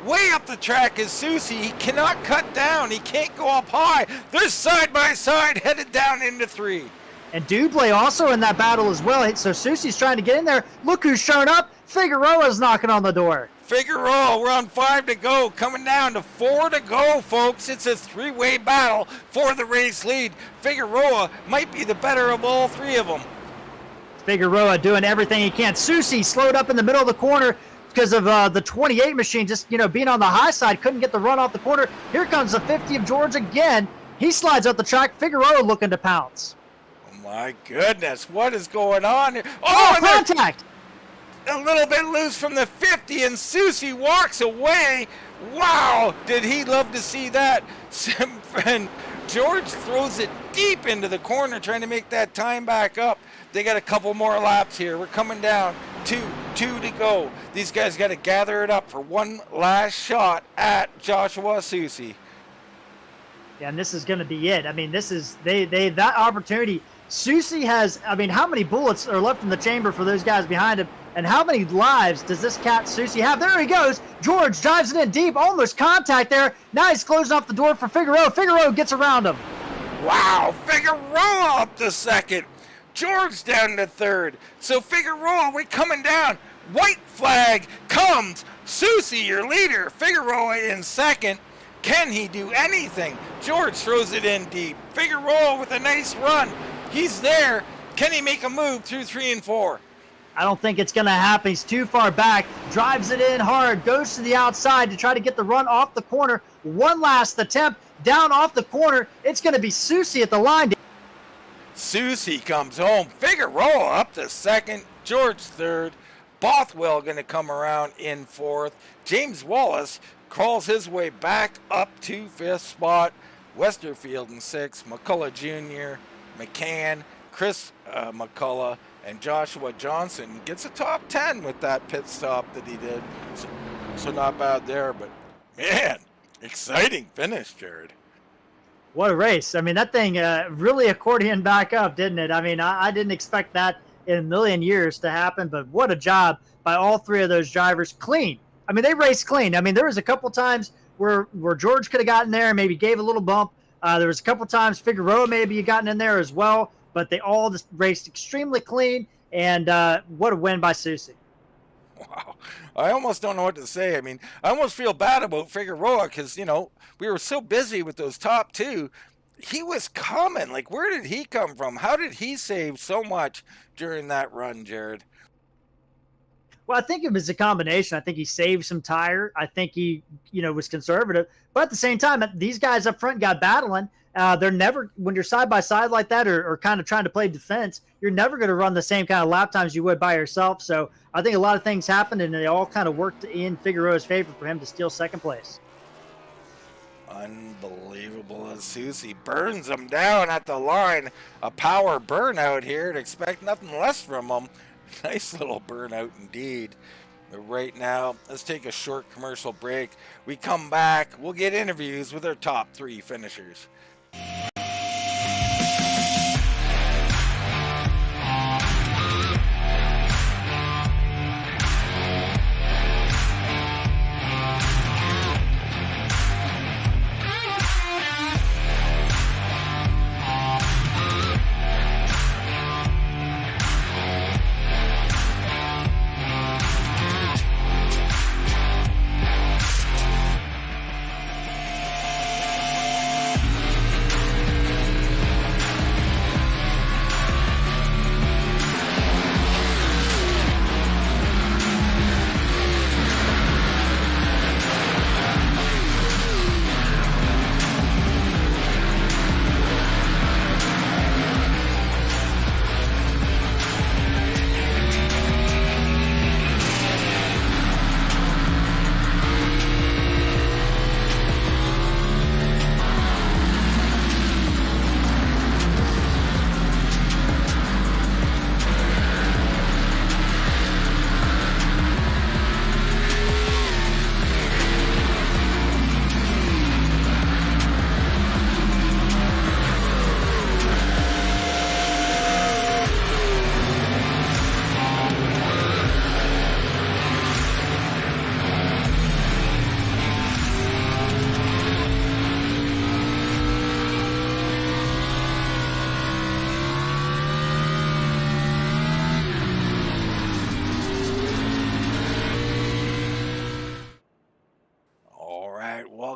Way up the track is Soucy. He cannot cut down. He can't go up high. They're side by side, headed down into 3. And Dublé also in that battle as well. So Soucy's trying to get in there. Look who's showing up. Figueroa's knocking on the door. Figueroa, we're on 5 to go, coming down to 4 to go, folks. It's a 3-way battle for the race lead. Figueroa might be the better of all 3 of them. Figueroa doing everything he can. Soucy slowed up in the middle of the corner because of the 28 machine just, being on the high side, couldn't get the run off the corner. Here comes the 50 of George again. He slides up the track. Figueroa looking to pounce. Oh, my goodness. What is going on here? Oh, contact! A little bit loose from the 50, and Soucy walks away. Wow, did he love to see that? And George throws it deep into the corner, trying to make that time back up. They got a couple more laps here. We're coming down. Two to go. These guys got to gather it up for one last shot at Joshua Soucy. Yeah, and this is going to be it. I mean, this is that opportunity. Soucy has, how many bullets are left in the chamber for those guys behind him? And how many lives does this cat Soucy have? There he goes. George drives it in deep, almost contact there. Now he's closing off the door for Figueroa. Figueroa gets around him. Wow, Figueroa up to second. George down to third. So Figueroa, we're coming down. White flag comes. Soucy, your leader. Figueroa in second. Can he do anything? George throws it in deep. Figueroa with a nice run. He's there. Can he make a move through 3 and 4? I don't think it's going to happen. He's too far back. Drives it in hard. Goes to the outside to try to get the run off the corner. One last attempt. Down off the corner. It's going to be Soucy at the line. Soucy comes home. Figueroa up to second. George third. Bothwell going to come around in fourth. James Wallace crawls his way back up to 5th spot. Westerfield in 6th. McCullough Jr., McCann, Chris McCullough, and Joshua Johnson gets a top 10 with that pit stop that he did. So not bad there, but man, exciting finish, Jared. What a race. That thing really accordion back up, didn't it? I didn't expect that in a million years to happen, but what a job by all 3 of those drivers. Clean. They raced clean. There was a couple times where George could have gotten there and maybe gave a little bump. There was a couple times Figueroa maybe gotten in there as well, but they all just raced extremely clean, and what a win by Soucy. Wow. I almost don't know what to say. I almost feel bad about Figueroa because, we were so busy with those top 2. He was coming. Where did he come from? How did he save so much during that run, Jared? Well, I think it was a combination. I think he saved some tire. I think he, was conservative. But at the same time, these guys up front got battling. They're never, when you're side by side like that or kind of trying to play defense, you're never going to run the same kind of lap times you would by yourself. So I think a lot of things happened, and they all kind of worked in Figueroa's favor for him to steal second place. Unbelievable as Soucy burns him down at the line. A power burnout here to expect nothing less from him. Nice little burnout indeed. But right now, let's take a short commercial break. We come back, we'll get interviews with our top 3 finishers.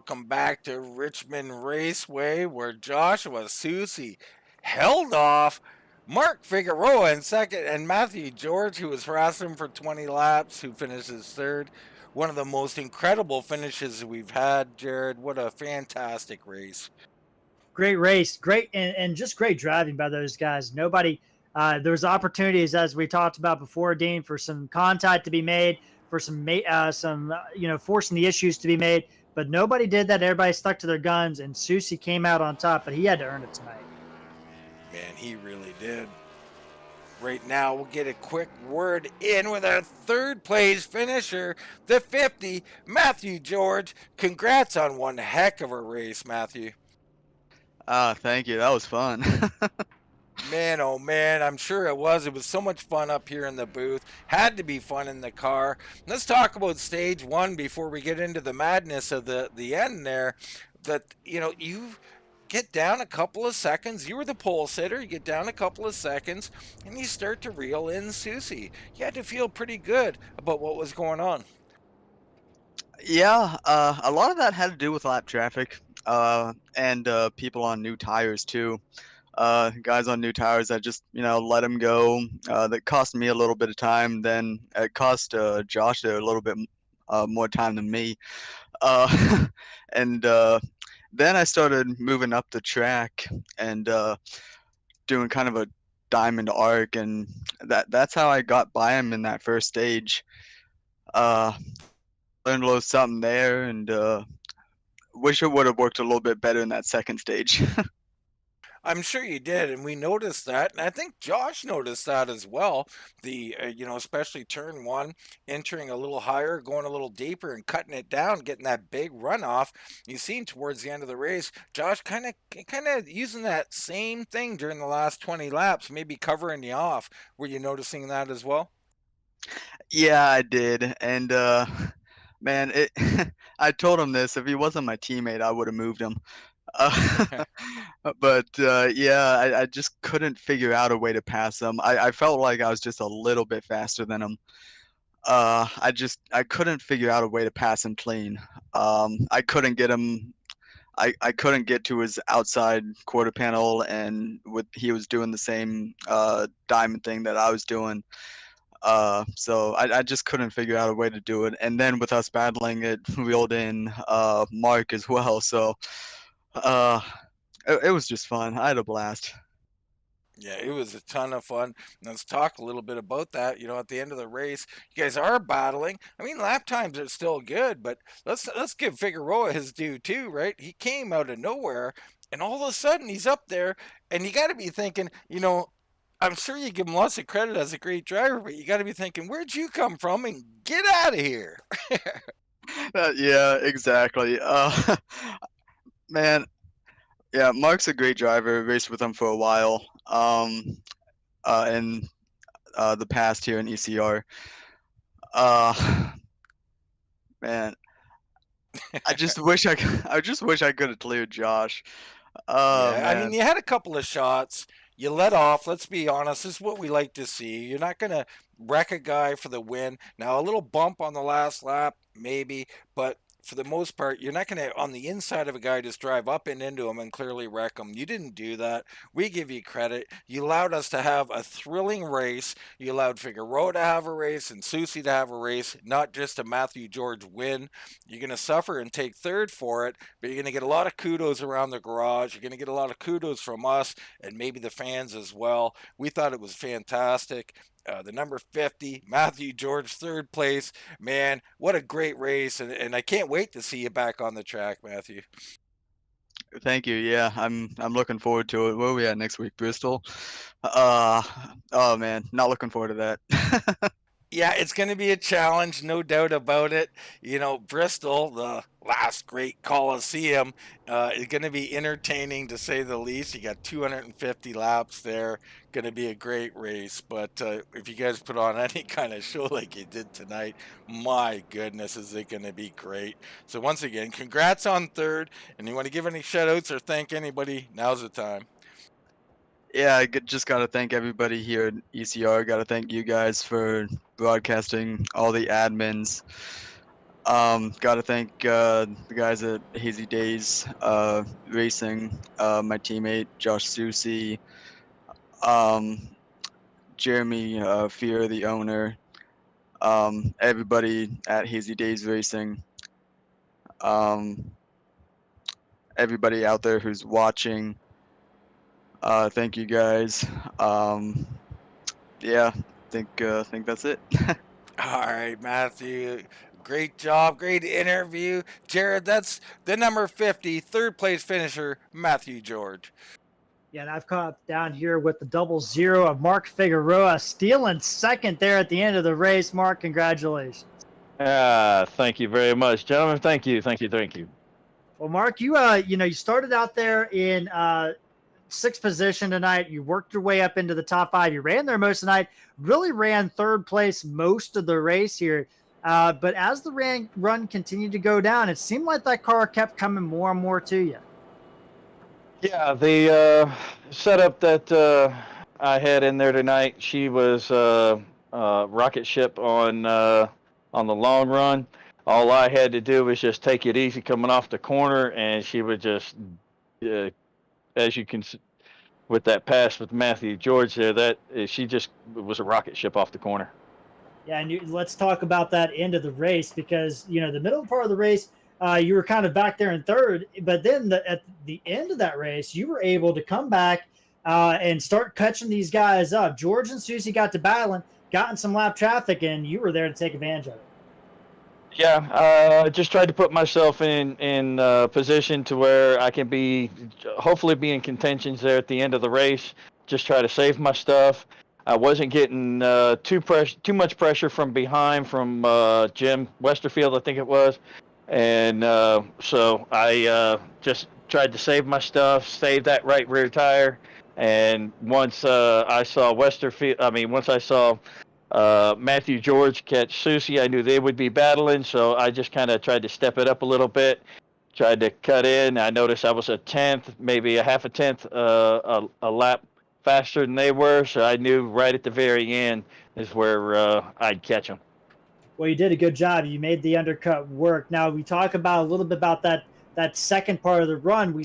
welcome back to Richmond Raceway, where Joshua Soucy held off Mark Figueroa in second and Matthew George, who was harassing him for 20 laps, who finishes third. One of the most incredible finishes we've had, Jared. What a fantastic race. Great race, great and just great driving by those guys. Nobody, there was opportunities as we talked about before, Dean, for some contact to be made, for some forcing the issues to be made, but nobody did that. Everybody stuck to their guns, and Soucy came out on top, but he had to earn it tonight. Man, he really did. Right now, we'll get a quick word in with our third place finisher, the 50, Matthew George. Congrats on one heck of a race, Matthew. Thank you. That was fun. Man, oh man, I'm sure it was. It was so much fun up here in the booth. Had to be fun in the car. Let's talk about stage one before we get into the madness of the end there. That, you get down a couple of seconds. You were the pole sitter. You get down a couple of seconds, and you start to reel in Soucy. You had to feel pretty good about what was going on. Yeah, a lot of that had to do with lap traffic, and people on new tires too. Guys on new tires that just, let them go. That cost me a little bit of time. Then it cost Josh a little bit more time than me. And then I started moving up the track and doing kind of a diamond arc, and that's how I got by him in that first stage. Learned a little something there, and wish it would have worked a little bit better in that second stage. I'm sure you did, and we noticed that, and I think Josh noticed that as well. Especially turn one, entering a little higher, going a little deeper, and cutting it down, getting that big runoff. You seen towards the end of the race, Josh kind of using that same thing during the last 20 laps, maybe covering you off. Were you noticing that as well? Yeah, I did, and man, I told him this. If he wasn't my teammate, I would have moved him. But yeah, I just couldn't figure out a way to pass him. I felt like I was just a little bit faster than him. I couldn't figure out a way to pass him clean. I couldn't get him. I couldn't get to his outside quarter panel, and he was doing the same diamond thing that I was doing. So I just couldn't figure out a way to do it. And then with us battling, it wheeled in Mark as well. So it was just fun. I had a blast. Yeah, it was a ton of fun. Let's talk a little bit about that. At the end of the race, you guys are battling. I mean, lap times are still good, but let's give Figueroa his due too, right? He came out of nowhere, and all of a sudden he's up there, and you got to be thinking, I'm sure you give him lots of credit as a great driver, but you got to be thinking, where'd you come from? And get out of here. Yeah, exactly. Man, yeah, Mark's a great driver. Raced with him for a while. In the past here in ECR. Man, I just wish I could have cleared Josh. Oh Yeah, I man. mean, you had a couple of shots. You let off. Let's be honest. This is what we like to see. You're not going to wreck a guy for the win. Now, a little bump on the last lap, maybe, but for the most part, you're not going to, on the inside of a guy, just drive up and into him and clearly wreck him. You didn't do that. We give you credit. You allowed us to have a thrilling race. You allowed Figueroa to have a race and Soucy to have a race, not just a Matthew George win. You're going to suffer and take third for it, but you're going to get a lot of kudos around the garage. You're going to get a lot of kudos from us and maybe the fans as well. We thought it was fantastic. The number 50, Matthew George, third place. Man, what a great race, and I can't wait to see you back on the track, Matthew. Thank you. Yeah, I'm looking forward to it. Where are we at next week? Bristol? Oh man, not looking forward to that. Yeah, it's going to be a challenge, no doubt about it. Bristol, the last great Coliseum, is going to be entertaining to say the least. You got 250 laps there. Going to be a great race. But if you guys put on any kind of show like you did tonight, my goodness, is it going to be great. So once again, congrats on third. And you want to give any shout outs or thank anybody, now's the time. Yeah, just got to thank everybody here at ECR. Got to thank you guys for broadcasting, all the admins. Gotta thank the guys at Hazy Days Racing, my teammate Josh Soucy, Jeremy Fear, the owner, everybody at Hazy Days Racing, everybody out there who's watching. Thank you guys. Yeah, think that's it. All right, Matthew. Great job. Great interview. Jared, that's the number 50, third place finisher, Matthew George. Yeah, and I've caught up down here with the 00 of Mark Figueroa stealing second there at the end of the race. Mark, congratulations. Thank you very much, gentlemen. Thank you. Well, Mark, you started out there in sixth position tonight. You worked your way up into the top 5. You ran there most of the night. Really ran third place most of the race here. But as the run continued to go down, it seemed like that car kept coming more and more to you. Yeah, the setup that I had in there tonight, she was rocket ship on the long run. All I had to do was just take it easy coming off the corner, and she would just, as you can, with that pass with Matthew George there, she just was a rocket ship off the corner. Yeah, and let's talk about that end of the race, because the middle part of the race, you were kind of back there in third, but then at the end of that race, you were able to come back and start catching these guys up. George and Soucy got to battling, got in some lap traffic, and you were there to take advantage of it. Yeah, I just tried to put myself in position to where I can hopefully be in contentions there at the end of the race. Just try to save my stuff. I wasn't getting too much pressure from behind from Jim Westerfield, I think it was. And so I just tried to save my stuff, save that right rear tire. And once I saw Matthew George catch Soucy, I knew they would be battling. So I just kind of tried to step it up a little bit, tried to cut in. I noticed I was a tenth, maybe a half a tenth, a lap faster than they were. So I knew right at the very end is where I'd catch them. Well, you did a good job. You made the undercut work. Now we talk about a little bit about that second part of the run.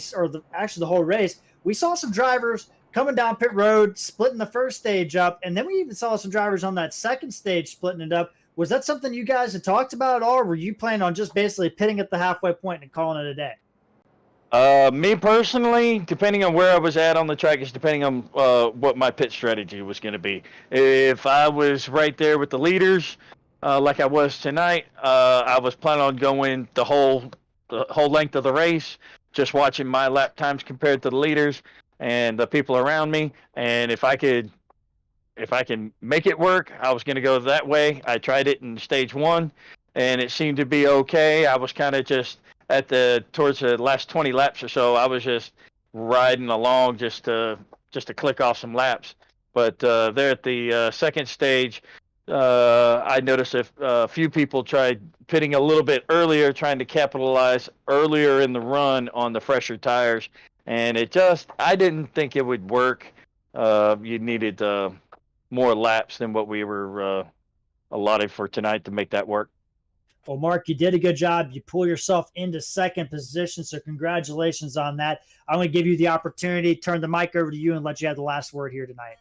Actually the whole race. We saw some drivers coming down pit road, splitting the first stage up, and then we even saw some drivers on that second stage splitting it up. Was that something you guys had talked about at all, or were you planning on just basically pitting at the halfway point and calling it a day? Me personally, depending on where I was at on the track, is depending on what my pit strategy was going to be. If I was right there with the leaders, like I was tonight, I was planning on going the whole length of the race, just watching my lap times compared to the leaders and the people around me. And if I can make it work, I was going to go that way. I tried it in stage 1, and it seemed to be okay. I was kind of just towards the last 20 laps or so, I was just riding along just to click off some laps. But there at the second stage, I noticed a few people tried pitting a little bit earlier, trying to capitalize earlier in the run on the fresher tires, and I didn't think it would work. You needed more laps than what we were allotted for tonight to make that work. Well, Mark, you did a good job. You pull yourself into second position, so congratulations on that. I'm going to give you the opportunity, turn the mic over to you, and let you have the last word here tonight.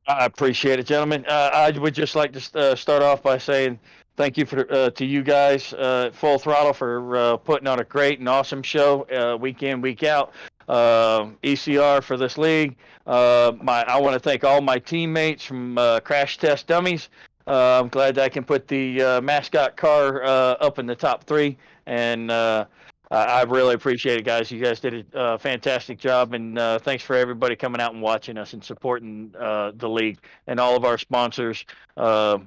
I appreciate it, gentlemen. I would just like to start off by saying thank you to you guys, Full Throttle, for putting on a great and awesome show week in, week out. ECR for this league. I want to thank all my teammates from Crash Test Dummies. I'm glad that I can put the mascot car up in the top 3, and I really appreciate it, guys. You guys did a fantastic job, and thanks for everybody coming out and watching us and supporting the league and all of our sponsors going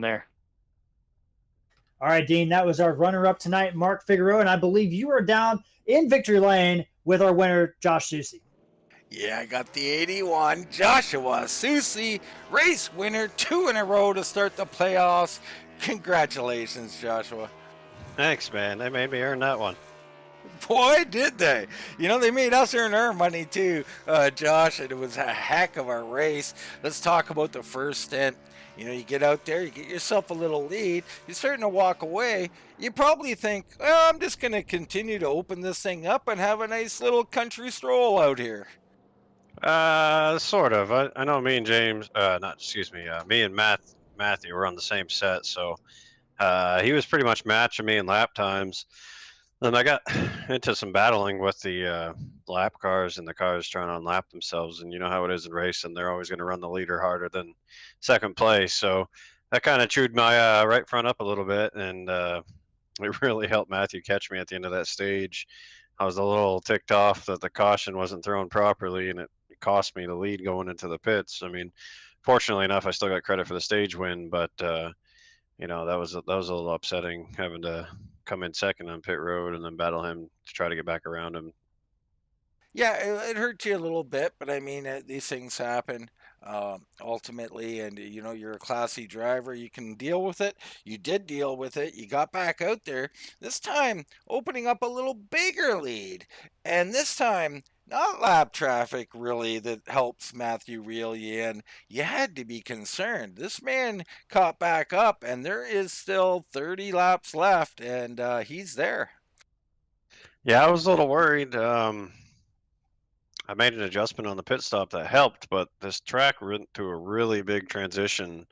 there. All right, Dean, that was our runner-up tonight, Mark Figueroa, and I believe you are down in victory lane with our winner, Josh Soucy. Yeah, I got the 81, Joshua Soucy, race winner, 2 in a row to start the playoffs. Congratulations, Joshua. Thanks, man. They made me earn that one. Boy, did they. They made us earn our money too, Josh, and it was a heck of a race. Let's talk about the first stint. You get out there, you get yourself a little lead, you're starting to walk away. You probably think, well, I'm just going to continue to open this thing up and have a nice little country stroll out here. Sort of. I know me and James, not excuse me, me and Matthew were on the same set, so he was pretty much matching me in lap times. Then I got into some battling with the lap cars and the cars trying to unlap themselves, and you know how it is in racing; they're always going to run the leader harder than second place. So that kind of chewed my right front up a little bit, and it really helped Matthew catch me at the end of that stage. I was a little ticked off that the caution wasn't thrown properly, and it cost me the lead going into the pits. I mean, fortunately enough, I still got credit for the stage win, but that was a little upsetting having to come in second on pit road and then battle him to try to get back around him. Yeah, it hurt you a little bit, but I mean, these things happen ultimately, and you're a classy driver. You can deal with it. You did deal with it. You got back out there. This time, opening up a little bigger lead, and this time, not lap traffic really that helps Matthew reel you in. You had to be concerned. This man caught back up, and there is still 30 laps left, and he's there. Yeah, I was a little worried. I made an adjustment on the pit stop that helped, but this track went through a really big transition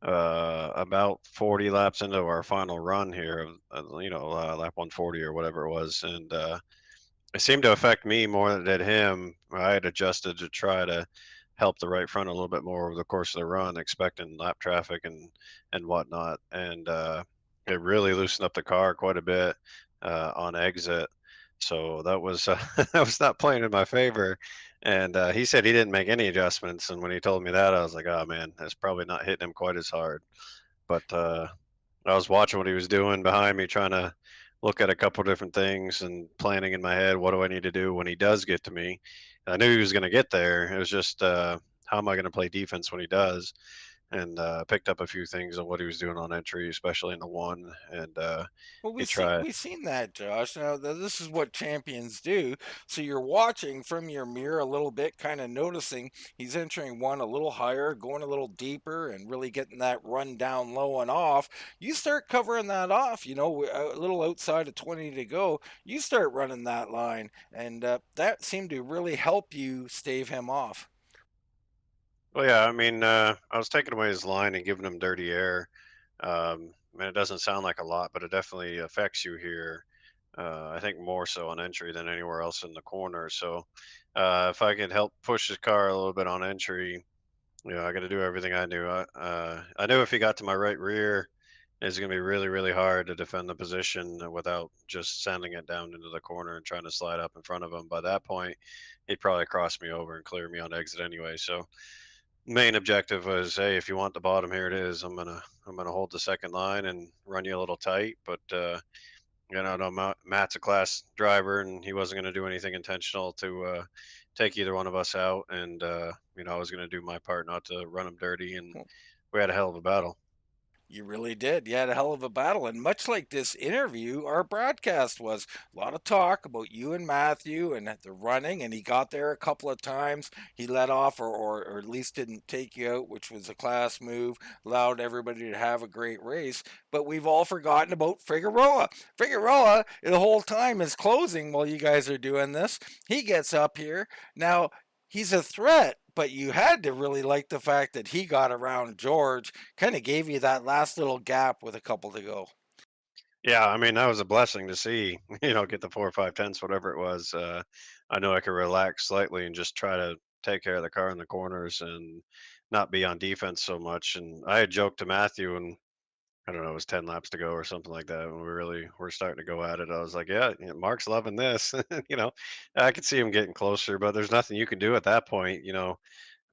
about 40 laps into our final run here, lap 140 or whatever it was, and it seemed to affect me more than it did him. I had adjusted to try to help the right front a little bit more over the course of the run, expecting lap traffic and whatnot, and it really loosened up the car quite a bit on exit. So that was that was not playing in my favor. And he said he didn't make any adjustments, and when he told me that, I was like, "Oh man, that's probably not hitting him quite as hard." But I was watching what he was doing behind me, trying to look at a couple different things and planning in my head, what do I need to do when he does get to me? I knew he was going to get there. It was just how am I going to play defense when he does? And picked up a few things on what he was doing on entry, especially in the one. And Well, he tried. we've seen that, Josh. Now, this is what champions do. So you're watching from your mirror a little bit, kind of noticing he's entering one a little higher, going a little deeper, and really getting that run down low and off. You start covering that off. A little outside of 20 to go. You start running that line, and that seemed to really help you stave him off. Well, yeah, I mean, I was taking away his line and giving him dirty air. And it doesn't sound like a lot, but it definitely affects you here. I think more so on entry than anywhere else in the corner. So if I could help push his car a little bit on entry, I got to do everything I do. I knew if he got to my right rear, it's going to be really, really hard to defend the position without just sending it down into the corner and trying to slide up in front of him. By that point, he'd probably cross me over and clear me on exit anyway. So main objective was, hey, if you want the bottom, here it is. I'm gonna hold the second line and run you a little tight, but no, Matt's a class driver, and he wasn't gonna do anything intentional to take either one of us out, and I was gonna do my part not to run him dirty, and we had a hell of a battle. You really did. You had a hell of a battle. And much like this interview, our broadcast was a lot of talk about you and Matthew and the running. And he got there a couple of times. He let off, or at least didn't take you out, which was a class move, allowed everybody to have a great race. But we've all forgotten about Figueroa. Figueroa, the whole time, is closing while you guys are doing this. He gets up here. Now, he's a threat, but you had to really like the fact that he got around George, kind of gave you that last little gap with a couple to go. Yeah, I mean that was a blessing to see. Get the 4 or 5 tenths, whatever it was. I know I could relax slightly and just try to take care of the car in the corners and not be on defense so much. And I had joked to Matthew, and I don't know, it was 10 laps to go or something like that. When we really were starting to go at it, I was like, yeah, Mark's loving this. you know, I could see him getting closer, but there's nothing you can do at that point.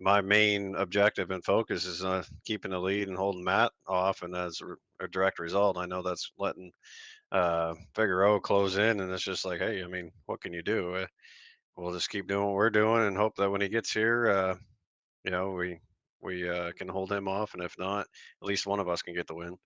My main objective and focus is keeping the lead and holding Matt off, and as a direct result, I know that's letting Figueroa close in, and it's just like, hey, I mean, what can you do? We'll just keep doing what we're doing, and hope that when he gets here, we can hold him off, and if not, at least one of us can get the win.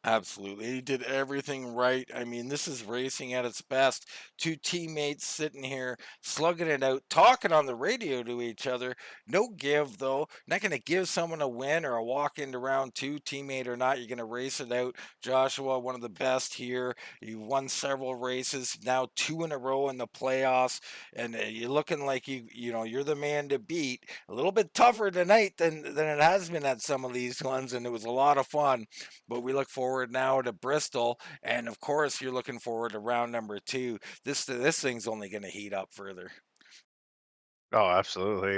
Absolutely. He did everything right. I mean, this is racing at its best. Two teammates sitting here, slugging it out, talking on the radio to each other. No give, though. Not going to give someone a win or a walk into round two, teammate or not. You're going to race it out. Joshua, one of the best here. You won several races, now two in a row in the playoffs, and you're looking like you're the man to beat. A little bit tougher tonight than it has been at some of these ones, and it was a lot of fun. But we look forward now to Bristol, and of course, you're looking forward to round number two. This thing's only going to heat up further. Oh, absolutely.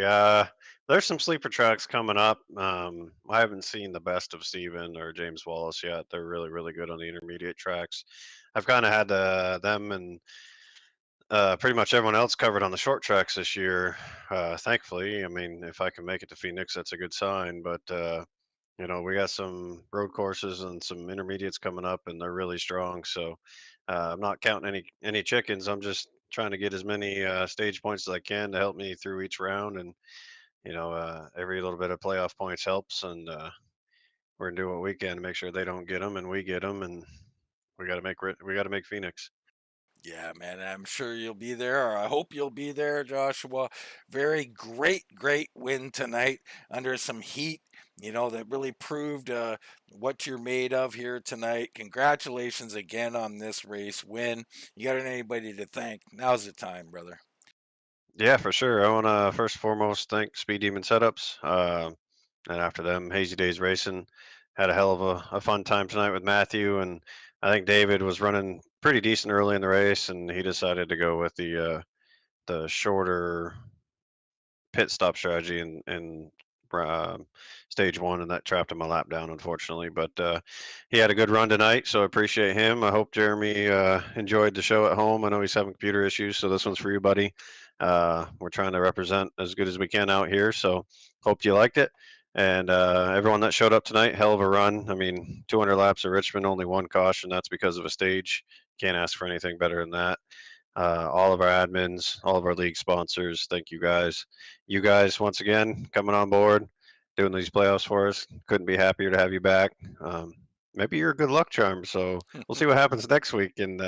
There's some sleeper tracks coming up. I haven't seen the best of Steven or James Wallace yet. They're really, really good on the intermediate tracks. I've kind of had them and pretty much everyone else covered on the short tracks this year. Thankfully, I mean, if I can make it to Phoenix, that's a good sign. But we got some road courses and some intermediates coming up, and they're really strong. So I'm not counting any chickens. I'm just trying to get as many stage points as I can to help me through each round, and every little bit of playoff points helps. And we're gonna do what we can to make sure they don't get them and we get them, and we got to make Phoenix. Yeah, man, I'm sure you'll be there, or I hope you'll be there, Joshua. Very great win tonight under some heat, that really proved what you're made of here tonight. Congratulations again on this race win. You got anybody to thank? Now's the time, brother. Yeah, for sure. I want to first and foremost thank Speed Demon Setups, and after them, Hazy Days Racing. Had a hell of a fun time tonight with Matthew, and I think David was running pretty decent early in the race, and he decided to go with the shorter pit stop strategy in stage one, and that trapped him a lap down, unfortunately. But he had a good run tonight, so I appreciate him. I hope Jeremy enjoyed the show at home. I know he's having computer issues, so this one's for you, buddy. We're trying to represent as good as we can out here, so hope you liked it. And everyone that showed up tonight, hell of a run. I mean, 200 laps at Richmond, only one caution. That's because of a stage. Can't ask for anything better than that. All of our admins, all of our league sponsors. Thank you guys. You guys, once again, coming on board, doing these playoffs for us. Couldn't be happier to have you back. Maybe you're a good luck charm. So we'll see what happens next week. And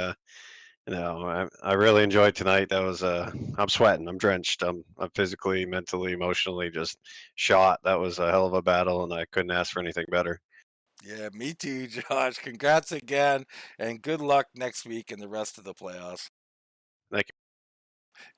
I really enjoyed tonight. That was I'm sweating. I'm drenched. I'm physically, mentally, emotionally just shot. That was a hell of a battle, and I couldn't ask for anything better. Yeah, me too, Josh. Congrats again, and good luck next week in the rest of the playoffs. Thank you.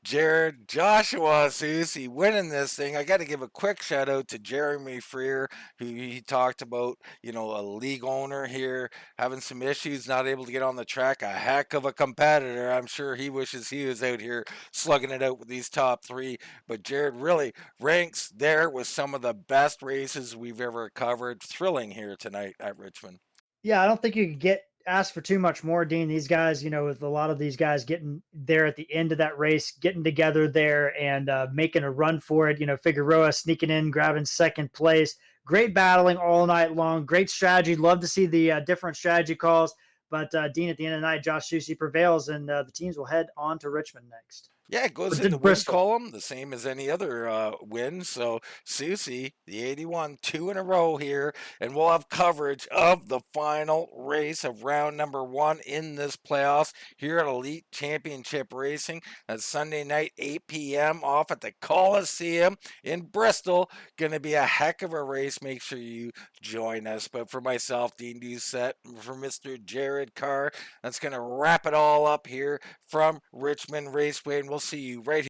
Jared, Joshua, Soucy winning this thing. I got to give a quick shout out to Jeremy Freer, who he talked about, a league owner here having some issues, not able to get on the track. A heck of a competitor. I'm sure he wishes he was out here slugging it out with these top three. But Jared really ranks there with some of the best races we've ever covered. Thrilling here tonight at Richmond. Yeah, I don't think you could ask for too much more, Dean. These guys, with a lot of these guys getting there at the end of that race, getting together there and making a run for it. Figueroa sneaking in, grabbing second place. Great battling all night long. Great strategy. Love to see the different strategy calls. But Dean, at the end of the night, Josh Soucy prevails, and the teams will head on to Richmond next. Yeah, it goes in the win column, the same as any other win. So Soucy, the 81, two in a row here, and we'll have coverage of the final race of round number one in this playoffs here at Elite Championship Racing. That's Sunday night, 8 p.m. off at the Coliseum in Bristol. Going to be a heck of a race. Make sure you join us. But for myself, Dean Doucette, for Mr. Jared Carr, that's going to wrap it all up here from Richmond Raceway, and we'll see you right here.